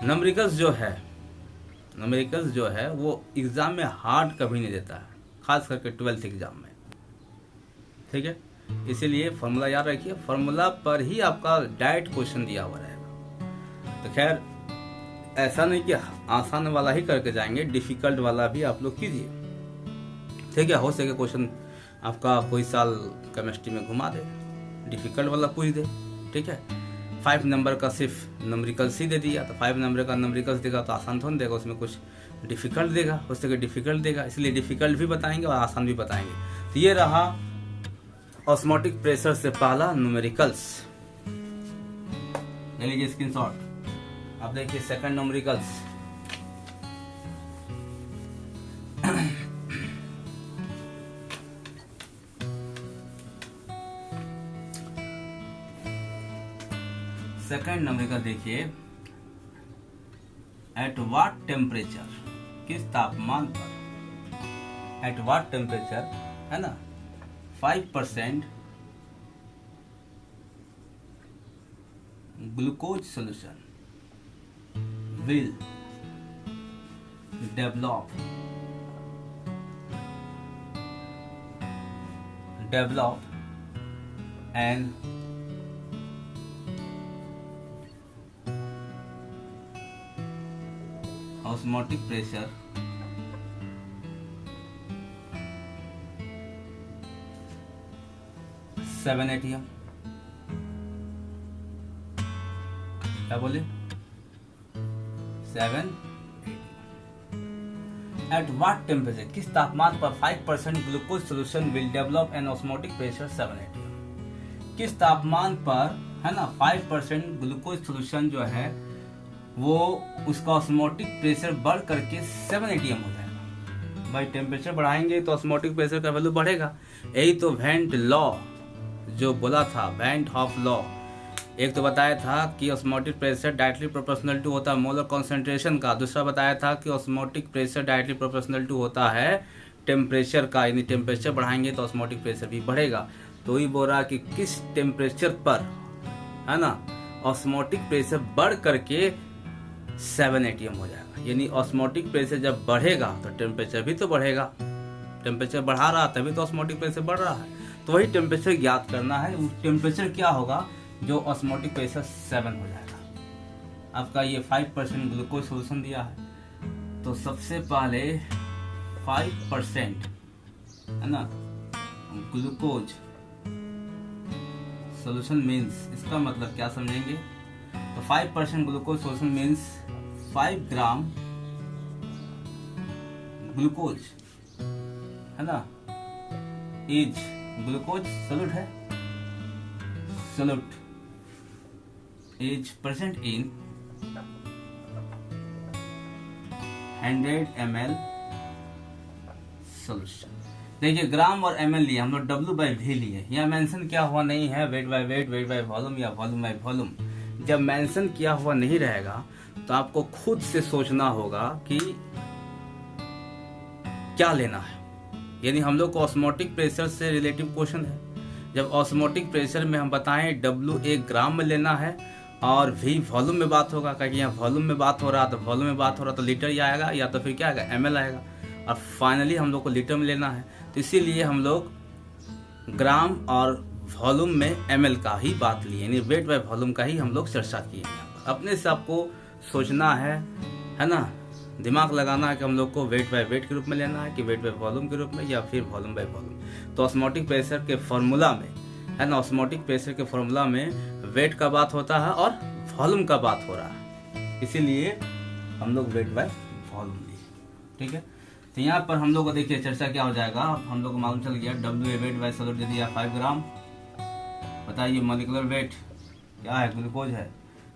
नंबरिकल्स जो है वो एग्जाम में हार्ड कभी नहीं देता है, खास करके 12th एग्जाम में। ठीक है, इसीलिए फॉर्मूला याद रखिए, फॉर्मूला पर ही आपका डायरेक्ट क्वेश्चन दिया हुआ रहेगा। तो खैर ऐसा नहीं कि आसान वाला ही करके जाएंगे, डिफिकल्ट वाला भी आप लोग कीजिए। ठीक है, हो सके क्वेश्चन आपका कोई साल केमिस्ट्री में घुमा दे, डिफिकल्ट वाला पूछ दे। ठीक है, 5 नंबर का सिर्फ नंबरिकल्स ही दे दिया, तो 5 नंबर का नंबरिकल्स देगा तो आसान थोड़ा देगा, उसमें कुछ डिफिकल्ट देगा, हो सके डिफिकल्ट देगा, इसलिए डिफिकल्ट भी बताएंगे और आसान भी बताएंगे। तो ये रहा ऑस्मोटिक प्रेशर से पहला न्यूमेरिकल्स। ले लीजिए स्क्रीनशॉट। अब देखिए सेकंड न्यूमेरिकल्स। सेकंड न्यूमेरिकल देखिए, एट व्हाट टेम्परेचर, किस तापमान पर, एट व्हाट टेम्परेचर है ना, 5% glucose solution will develop an osmotic pressure seven ATM. क्या बोले, 7 एट व्हाट टेम्परेचर, किस तापमान पर 5% glucose solution will develop an osmotic pressure 7 ATM. किस तापमान पर है ना 5% ग्लूकोज सोल्यूशन जो है वो उसका ऑस्मोटिक प्रेशर बढ़ करके 7 एटीएम हो जाएगा। भाई टेम्परेचर बढ़ाएंगे तो ऑस्मोटिक प्रेशर का वैल्यू बढ़ेगा। यही तो वेंट लॉ जो बोला था, वेंट हॉफ लॉ। एक तो बताया था कि osmotic pressure directly proportional to होता है मोलर कॉन्सेंट्रेशन का, दूसरा बताया था कि osmotic pressure directly proportional to होता है टेम्परेचर का, यानी टेम्परेचर बढ़ाएंगे तो ऑस्मोटिक प्रेशर भी बढ़ेगा। तो ही बोल रहा कि किस टेम्परेचर पर है ना ऑस्मोटिक प्रेशर बढ़ करके 7 एटीएम हो जाएगा, यानी ऑस्मोटिक प्रेशर जब बढ़ेगा तो टेम्परेचर भी तो बढ़ेगा। टेम्परेचर बढ़ा रहा तभी तो ऑस्मोटिक प्रेशर बढ़ रहा है, तो वही टेम्परेचर ज्ञात करना है। टेम्परेचर क्या होगा जो ऑस्मोटिक प्रेशर 7 हो जाएगा। आपका ये 5% ग्लूकोज सोल्यूशन दिया है, तो सबसे पहले 5% है ना ग्लूकोज सोल्यूशन मीन्स, इसका मतलब क्या समझेंगे, तो 5% glucose solution means 5 gram glucose है ना इज ग्लूकोज सोल्यूट है, solute is present in 100 ml solution। देखिए ग्राम और ml लिए हम लोग W/V लिए, यहाँ मेंशन किया हुआ नहीं है weight by weight, weight by volume या वॉल्यूम बाय वॉल्यूम। जब मेंशन किया हुआ नहीं रहेगा तो आपको खुद से सोचना होगा कि क्या लेना है। यानी हम लोग को ऑस्मोटिक प्रेशर से रिलेटिव क्वेश्चन है। जब ऑस्मोटिक प्रेशर में हम बताएं W 1 ग्राम में लेना है और V वॉल्यूम में बात होगा, क्योंकि यहाँ वॉल्यूम में बात हो रहा तो वॉल्यूम में बात हो रहा तो लीटर ही आएगा, या तो फिर क्या आएगा ml आएगा, और फाइनली हम लोग को लीटर में लेना है। तो इसीलिए हम लोग ग्राम और वॉल्यूम में ml का ही बात लिए, यानी वेट बाय वॉल्यूम का ही हम लोग चर्चा किए। अपने से आपको सोचना है ना, दिमाग लगाना है कि हम लोग को वेट बाय वेट के रूप में लेना है कि वेट बाय वॉल्यूम के रूप में या फिर वॉल्यूम बाय वॉल्यूम। तो ऑस्मोटिक प्रेशर के फॉर्मूला में है ना। ऑस्मोटिक प्रेशर के फॉर्मूला में वेट का बात होता है और वॉल्यूम का बात हो रहा है, इसीलिए हम लोग वेट बाय वॉल्यूम लिए। ठीक है, तो यहाँ पर हम लोग को देखिए चर्चा क्या हो जाएगा। हम लोग को मालूम चल गया WA वेट बाय सॉल्यूट दे दिया 5 ग्राम। बताइए मॉलिक्यूलर वेट क्या है, ग्लूकोज है,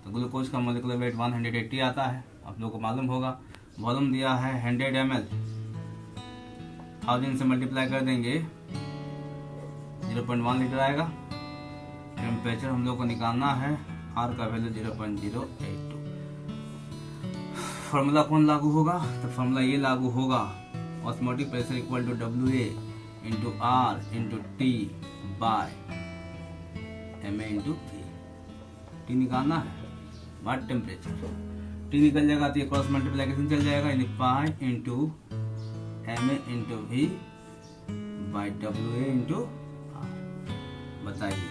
तो ग्लूकोज का मॉलिक्यूलर वेट 180 आता है, आप लोग को मालूम होगा। वॉल्यूम दिया है 100 ml, 1000 से मल्टीप्लाई कर देंगे 0.1 लीटर आएगा। टेम्परेचर हम लोग को निकालना है, R का वैल्यू 0.082। फॉर्मूला कौन लागू होगा, तो फॉर्मूला ये लागू होगा, osmotic pressure equal to WA into R into T by MA into V। T निकालना है बात टेम्परेचर, T निकल जाएगा तो ये क्रॉस मल्टीप्लिकेशन चल जाएगा, यानी pi into MA into V by WA into R। बताइए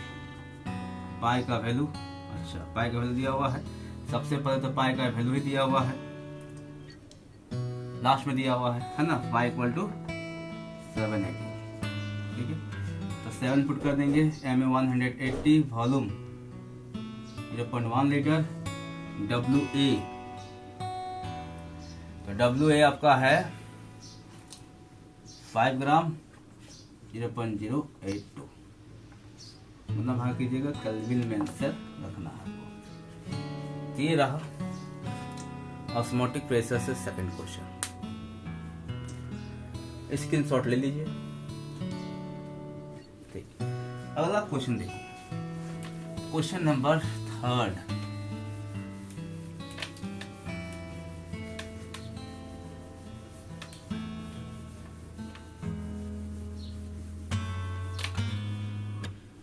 पाई का वैल्यू, अच्छा पाई का वैल्यू दिया हुआ है, सबसे पहले तो पाई का वैल्यू ही दिया हुआ है, लास्ट में दिया हुआ है ना, पाई इक्वल टू 780। ठीक है, तो 7 पुट कर देंगे, MA 180, वॉल्यूम 0.1 लीटर, WA, तो WA आपका है 5 ग्राम 0.082, मतलब हाँ कीजिएगा केल्विन में आंसर रखना है आपको। ये रहा ऑस्मोटिक प्रेशर से सेकंड क्वेश्चन, स्क्रीनशॉट ले लीजिए। ठीक, अगला क्वेश्चन देखिए, क्वेश्चन नंबर 3।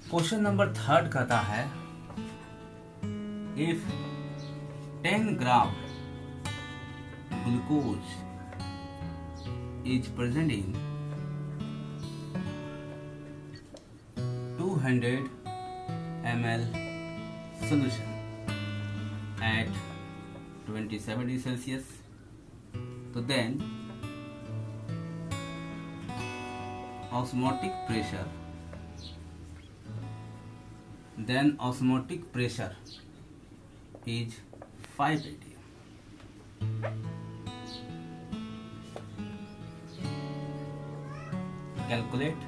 क्वेश्चन नंबर 3 कहता है, if 10 gram glucose is present in 200 ml solution at 27 degrees Celsius, तो then osmotic pressure is 5 atm. Calculate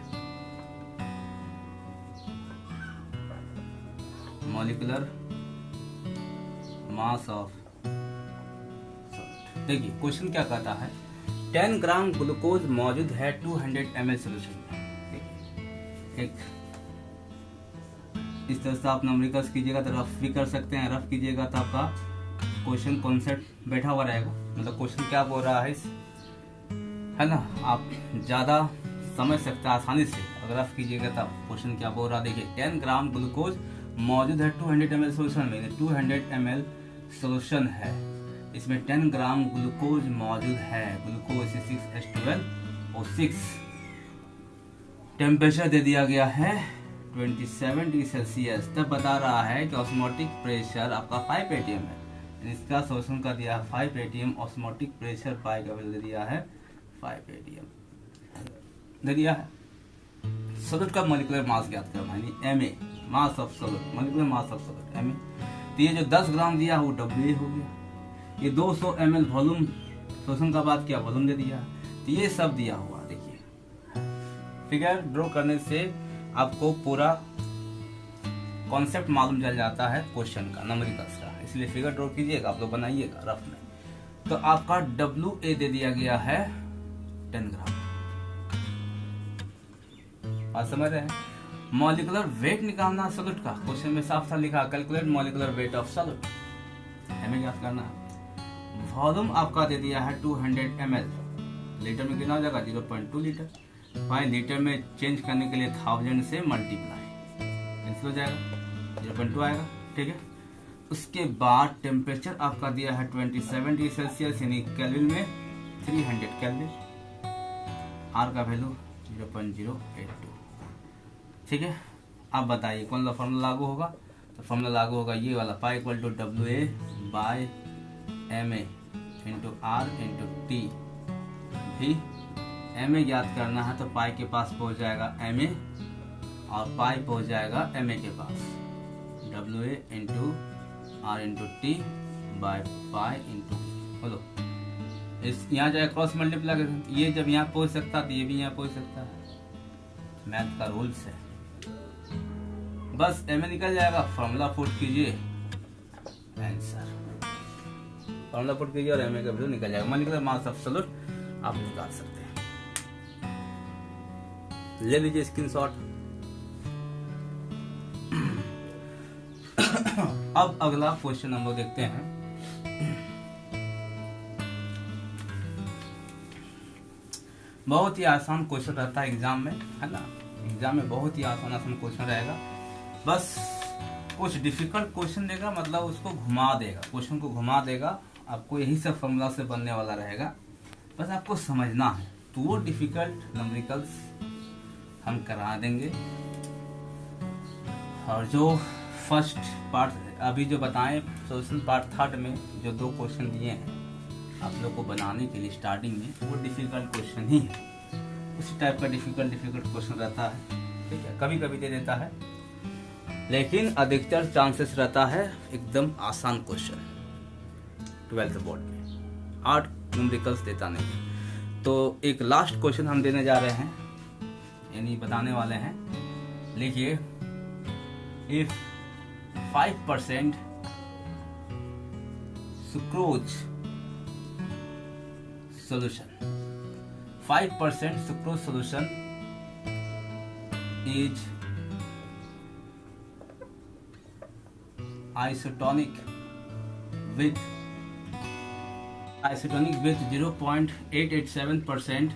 molecular mass of solid। देखिए क्वेश्चन क्या कहता है, 10 ग्राम ग्लूकोज मौजूद है 200 ml सोल्यूशन में। एक इस तरह से आप न्यूमेरिकल्स कीजिएगा तो रफ भी कर सकते हैं, रफ कीजिएगा तो आपका क्वेश्चन कॉन्सेप्ट बैठा हुआ रहेगा, मतलब क्वेश्चन क्या बोल रहा है है ना, आप ज्यादा समझ सकते हैं आसानी से। अगर आप कीजिएगा तब क्वेश्चन क्या बोल रहा है, देखिए 10 ग्राम ग्लूकोज मौजूद है 200 ml सोल्यूशन में, 200 ml सोल्यूशन है, इसमें 10 ग्राम ग्लूकोज मौजूद है, ग्लूकोज 6H12O6। टेम्परेचर दे दिया गया है 27 डिग्री सेल्सियस, तब बता रहा है कि ऑस्मोटिक प्रेशर आपका 5 atm है, इसका सोल्यूशन का दिया है 5 atm, ऑस्मोटिक प्रेशर पाई का वैल्यू दिया है 5 atm दे दिया है। सॉल्यूट का मॉलिक्यूलर मास ज्ञात करना है, MA mass of solute, molecular mass of solute MA। तो ये जो 10 ग्राम दिया वो WA हो गया, ये 200 ml वॉल्यूम शोषण का बात किया, वॉल्यूम दे दिया, तो ये सब दिया हुआ। देखिए फिगर ड्रॉ करने से आपको पूरा कॉन्सेप्ट मालूम चल जाता है क्वेश्चन का, न्यूमेरिकल्स का, इसलिए फिगर ड्रॉ कीजिएगा, आप लोग बनाइएगा रफ में। तो आपका WA दे दिया गया है 10 ग्राम, बात समझ रहे हैं। मॉलिक्यूलर वेट निकालना सॉल्यूट का, क्वेश्चन में साफ साफ लिखा calculate molecular weight of solute, हमें ज्ञात करना है। वॉल्यूम आपका दे दिया है 200 ml, लीटर में कितना हो जाएगा 0.2 लीटर, 5 लीटर में चेंज करने के लिए 1000 से मल्टीप्लाई कैंसिल हो जाएगा, 0.2 आएगा। ठीक है, उसके बाद टेम्परेचर आपका दिया है 27 डिग्री सेल्सियस, यानी केल्विन में 300 केल्विन, आर का वैल्यू 0.082। ठीक है, आप बताइए कौन सा फॉर्मूला लागू होगा, तो फॉर्मूला लागू होगा ये वाला, pi equal to WA by MA into R into T। भी MA याद करना है तो पाई के पास पहुंच जाएगा MA और पाई पहुंच जाएगा Ma के पास, WA into R into T by pi into बोलो, इस यहाँ जाए क्रॉस मल्टीप्लाई कर, ये जब यहाँ पहुंच सकता तो ये भी यहाँ पहुंच सकता है, मैथ का रूल्स है। बस Ma निकल जाएगा, फॉर्मूला पुट कीजिए, आंसर फॉर्मूला पुट कीजिए और Ma का वैल्यू निकल जाएगा। मॉलिक्यूलर मास ऑफ सॉल्यूट आप निकाल सकते हैं, ले लीजिए स्क्रीनशॉट। अब अगला क्वेश्चन हम लोग देखते हैं। बहुत ही आसान क्वेश्चन रहता है एग्जाम में, है ना, एग्जाम में बहुत ही आसान क्वेश्चन रहेगा। बस कुछ डिफिकल्ट क्वेश्चन देगा, मतलब उसको घुमा देगा, क्वेश्चन को घुमा देगा, आपको यही सब फॉर्मूला से बनने वाला रहेगा, बस आपको समझना है। तो वो डिफिकल्ट न्यूमेरिकल्स हम करा देंगे, और जो फर्स्ट पार्ट अभी जो बताएं सोल्यूशन पार्ट थर्ड में जो 2 क्वेश्चन दिए हैं आप लोग को बनाने के लिए स्टार्टिंग में, वो डिफिकल्ट क्वेश्चन ही है, उसी टाइप का डिफिकल्ट क्वेश्चन रहता है, ठीक है। कभी कभी दे देता है, लेकिन अधिकतर चांसेस रहता है एकदम आसान क्वेश्चन 12th बोर्ड में, 8 न्यूमेरिकल्स देता नहीं है। तो एक लास्ट क्वेश्चन हम देने जा रहे हैं, यानी बताने वाले हैं, लिखिए, if 5% sucrose solution, 5% sucrose solution is isotonic with 0.887%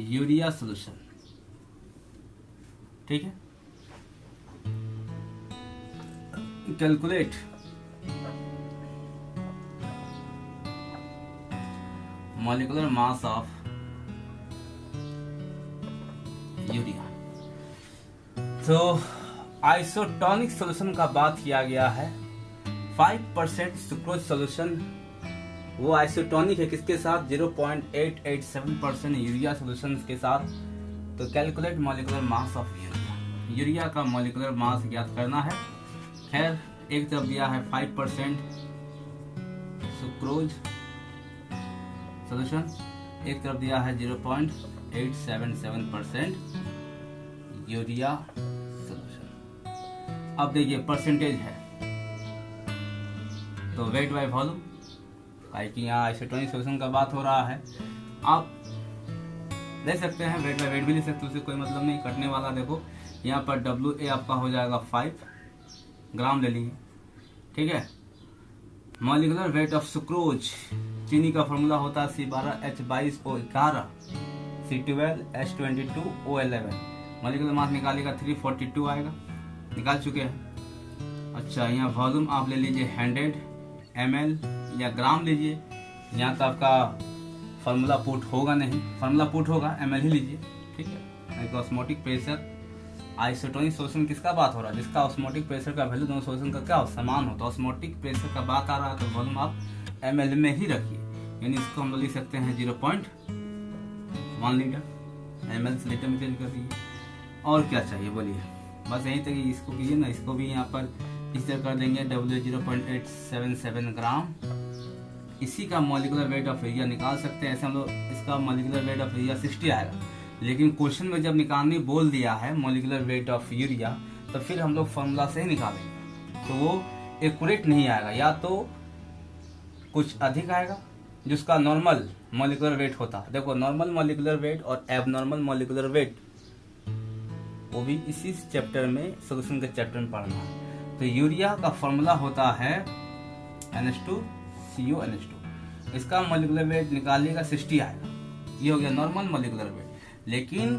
urea solution, ठीक है। Calculate molecular mass of urea. तो आइसोटोनिक सॉल्यूशन का बात किया गया है, 5% सुक्रोज सॉल्यूशन, वो आइसोटोनिक है किसके साथ, 0.887% यूरिया सॉल्यूशन के साथ। तो calculate molecular mass of urea, urea का मॉलिक्यूलर मास ज्ञात करना है। खैर एक तरफ दिया है 5% सुक्रोज सॉल्यूशन, एक तरफ दिया है 0.877% यूरिया सॉल्यूशन। अब देखिए परसेंटेज है तो वेट बाय वॉल्यूम, कि यहाँ आइसोटोनिक सॉल्यूशन का बात हो रहा है, आप ले सकते हैं वेट बाय वेट भी ले सकते हैं, उससे कोई मतलब नहीं, कटने वाला देखो यहाँ पर WA आपका हो जाएगा 5 ग्राम ले लीजिए, ठीक है। मॉलिक्यूलर वेट ऑफ सुक्रोज, चीनी का फॉर्मूला होता है C12H22O11 C12H22O11, मॉलिक्यूलर मास निकालेगा 342 आएगा, निकाल चुके हैं। अच्छा यहाँ वॉल्यूम आप ले लीजिए 100 ml या ग्राम लीजिए, यहाँ तो आपका फॉर्मूला पुट होगा नहीं, फॉर्मूला पुट होगा ml ही लीजिए, ठीक है। ऑस्मोटिक प्रेशर, आइसोटोनिक सॉल्यूशन किसका बात हो रहा है, जिसका ऑस्मोटिक प्रेशर का वैल्यू दोनों सॉल्यूशन का क्या हो, समान हो, तो ऑस्मोटिक प्रेशर का बात आ रहा है तो वॉल्यूम आप ml में ही रखिए, यानी इसको हम लोग लिख सकते हैं 0.1 लीटर, ml से लीटर में चेंज कर दीजिए। और क्या चाहिए बोलिए, बस यही तक, इसको कीजिए ना, इसको भी यहाँ पर इस तरह कर देंगे W 0.877 ग्राम, इसी का मॉलिक्यूलर वेट ऑफ एरिया निकाल सकते हैं। ऐसे हम लोग इसका मॉलिक्यूलर वेट ऑफ एरिया 60 आएगा, लेकिन क्वेश्चन में जब निकालने बोल दिया है मॉलिक्यूलर वेट ऑफ यूरिया, तो फिर हम लोग फॉर्मूला से ही निकालेंगे, तो वो एक्यूरेट नहीं आएगा, या तो कुछ अधिक आएगा जिसका नॉर्मल मॉलिक्यूलर वेट होता है। देखो नॉर्मल मॉलिक्यूलर वेट और एबनॉर्मल मॉलिक्यूलर वेट, वो भी इसी चैप्टर में, सॉल्यूशन के चैप्टर में पढ़ना है। तो यूरिया का फॉर्मूला होता है NH2CONH2, इसका मॉलिक्यूलर वेट निकालिएगा 60 आएगा, ये हो गया नॉर्मल मॉलिक्यूलर वेट। लेकिन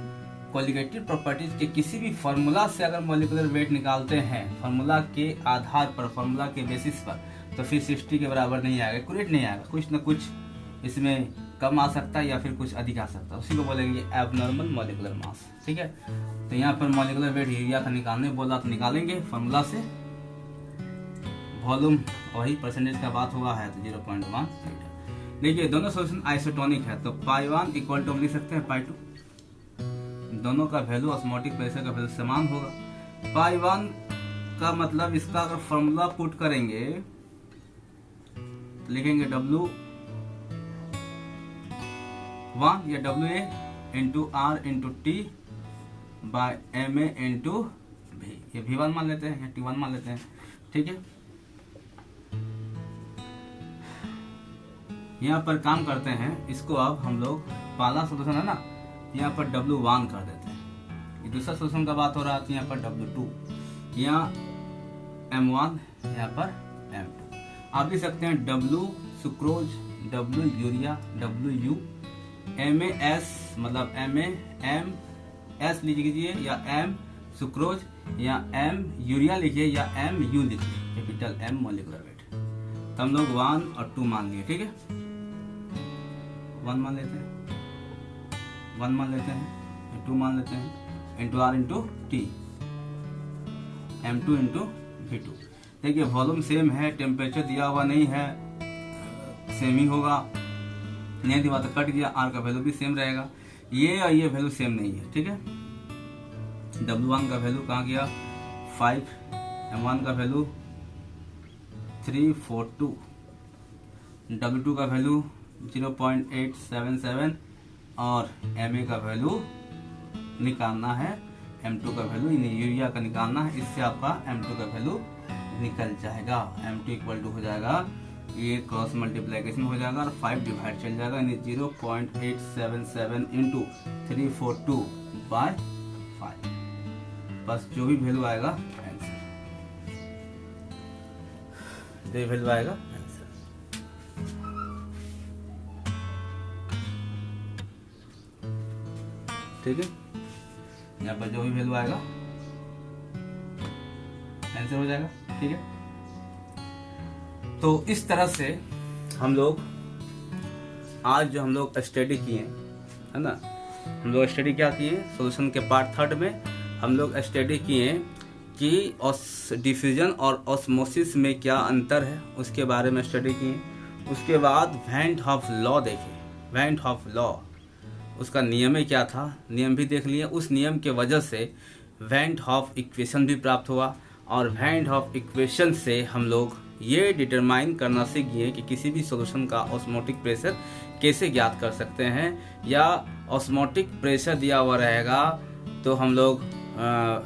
क्वालिटेटिव प्रॉपर्टीज के किसी भी फॉर्मूला से अगर मॉलिक्यूलर वेट निकालते हैं, फॉर्मूला के आधार पर, फॉर्मूला के बेसिस पर, तो फिर 60 के बराबर नहीं आएगा, एक्यूरेट नहीं आएगा, कुछ न कुछ इसमें कम आ सकता है या फिर कुछ अधिक आ सकता है, उसी को बोलेंगे एबनॉर्मल मॉलिक्यूलर मास, ठीक है। तो यहाँ पर मॉलिक्यूलर वेट यूरिया का निकालने बोला तो निकालेंगे फॉर्मूला से, वॉल्यूम वही परसेंटेज का बात हुआ है तो 0.1 लीटर। देखिए दोनों सॉल्यूशन आइसोटोनिक है, तो पाई 1 इक्वल टू लिख सकते हैं पाई 2, दोनों का वैल्यू ऑस्मोटिक प्रेशर का वैल्यू समान होगा। पाई 1 का मतलब इसका अगर फॉर्मूला पुट करेंगे तो लिखेंगे W1 या WA into R into T by MA into V। ये V1 मान लेते हैं या T1 मान लेते हैं, ठीक है। यहाँ पर काम करते हैं, इसको अब हम लोग पहला सोल्यूशन है ना, यहाँ पर W1 कर देते हैं। ये दूसरा सोल्यूशन का बात हो रहा है, यहाँ पर W2, यहाँ M1, यहाँ पर M2। आप लिख सकते हैं W sucrose, W urea, WU, MAS मतलब MS लीजिए या M सुक्रोज या M यूरिया लिखिए या MU लिखिए, कैपिटल M मोलिकुलर वेट। तो हम लोग 1 और 2 मान लिए, ठीक है। 1 मान लेते हैं, 1 मान लेते हैं, 2 मान लेते हैं, into R into T, M2 into V2। देखिए वॉल्यूम सेम है, टेम्परेचर दिया हुआ नहीं है, सेम ही होगा, नहीं दिया तो कट गया, R का वैल्यू भी सेम रहेगा। ये और ये वैल्यू सेम नहीं है, ठीक है। W1 का वैल्यू कहाँ गया 5, M1 का वैल्यू 342, W2 का वैल्यू 0.877 और MA का वैल्यू निकालना है, M2 का वैल्यू यूरिया का निकालना है, इससे आपका M2 का वैल्यू निकल जाएगा। M2 इक्वल टू हो जाएगा, ये क्रॉस मल्टीप्लीकेशन हो जाएगा और 5 डिवाइड चल जाएगा, यानी 0.877 इंटू 342 बाय 5, बस जो भी वैल्यू आएगा आंसर, जो वैल्यू आएगा आंसर। ठीक है, यहाँ पर जो भी वैल्यू आएगा आंसर हो जाएगा, ठीक है। तो इस तरह से हम लोग आज जो हम लोग स्टडी किए है ना, हम लोग स्टडी क्या किए, सॉल्यूशन के पार्ट 3 में हम लोग स्टडी किए कि डिफ्यूजन और ऑस्मोसिस में क्या अंतर है, उसके बारे में स्टडी किए। उसके बाद वेन हॉफ लॉ देखे, वेन हॉफ लॉ उसका नियम ही क्या था, नियम भी देख लिए। उस नियम के वजह से वेन हॉफ इक्वेशन भी प्राप्त हुआ और वेन हॉफ इक्वेशन से हम लोग ये डिटरमाइन करना सीख गए कि किसी भी सॉल्यूशन का ऑस्मोटिक प्रेशर कैसे ज्ञात कर सकते हैं, या ऑस्मोटिक प्रेशर दिया हुआ रहेगा तो हम लोग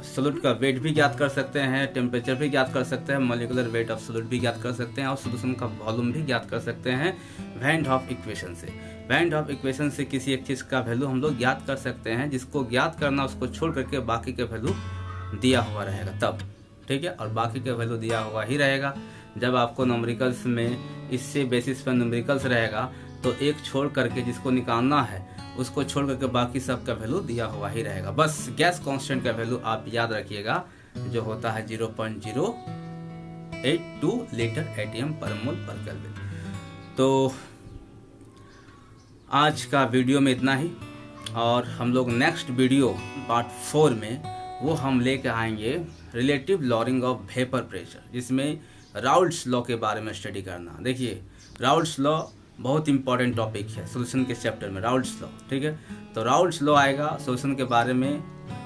सॉल्यूट का वेट भी ज्ञात कर सकते हैं, टेम्परेचर भी ज्ञात कर सकते हैं, मॉलिक्यूलर वेट ऑफ सॉल्यूट भी ज्ञात कर सकते हैं और सॉल्यूशन का वॉल्यूम भी ज्ञात कर सकते हैं वेन हॉफ इक्वेशन से। वेन हॉफ इक्वेशन से किसी एक चीज़ का वैल्यू हम लोग ज्ञात कर सकते हैं, जिसको ज्ञात करना उसको छोड़ करके बाकी के वैल्यू दिया हुआ रहेगा तब, ठीक है। और बाकी का वैल्यू दिया हुआ ही रहेगा जब आपको न्यूमेरिकल्स में इससे बेसिस पर न्यूमेरिकल्स रहेगा तो एक छोड़ करके जिसको निकालना है उसको छोड़ करके बाकी सब का वैल्यू दिया हुआ ही रहेगा। बस गैस कांस्टेंट का वैल्यू आप याद रखिएगा जो होता है 0.082 लीटर एटीएम पर मोल पर केल्विन। तो आज का वीडियो में इतना ही, और हम लोग नेक्स्ट वीडियो पार्ट 4 में वो हम लेके आएंगे relative lowering of vapour pressure, जिसमें राउल्ट्स लॉ के बारे में स्टडी करना। देखिए राउल्ट्स लॉ बहुत इंपॉर्टेंट टॉपिक है सॉल्यूशन के चैप्टर में, राउल्ट्स लॉ, ठीक है। तो राउल्ट्स लॉ आएगा सॉल्यूशन के बारे में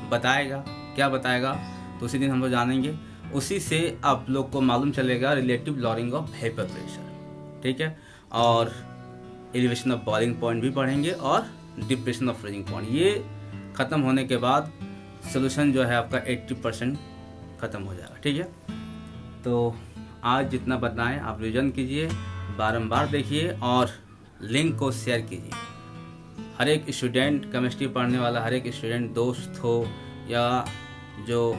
बताएगा, क्या बताएगा तो उसी दिन हम लोग जानेंगे। उसी से आप लोग को मालूम चलेगा relative lowering of vapour pressure, ठीक है। और एलिवेशन ऑफ बॉइलिंग पॉइंट भी पढ़ेंगे और डिप्रेशन ऑफ फ्रीजिंग पॉइंट। ये ख़त्म होने के बाद सॉल्यूशन जो है आपका 80% ख़त्म हो जाएगा, ठीक है। तो आज जितना बताएं आप रिविजन कीजिए, बारंबार देखिए और लिंक को शेयर कीजिए। हर एक स्टूडेंट, केमिस्ट्री पढ़ने वाला हर एक स्टूडेंट, दोस्त हो या जो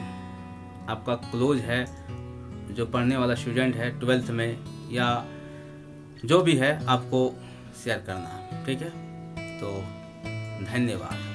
आपका क्लोज है, जो पढ़ने वाला स्टूडेंट है 12th में या जो भी है, आपको शेयर करना है, ठीक है। तो धन्यवाद।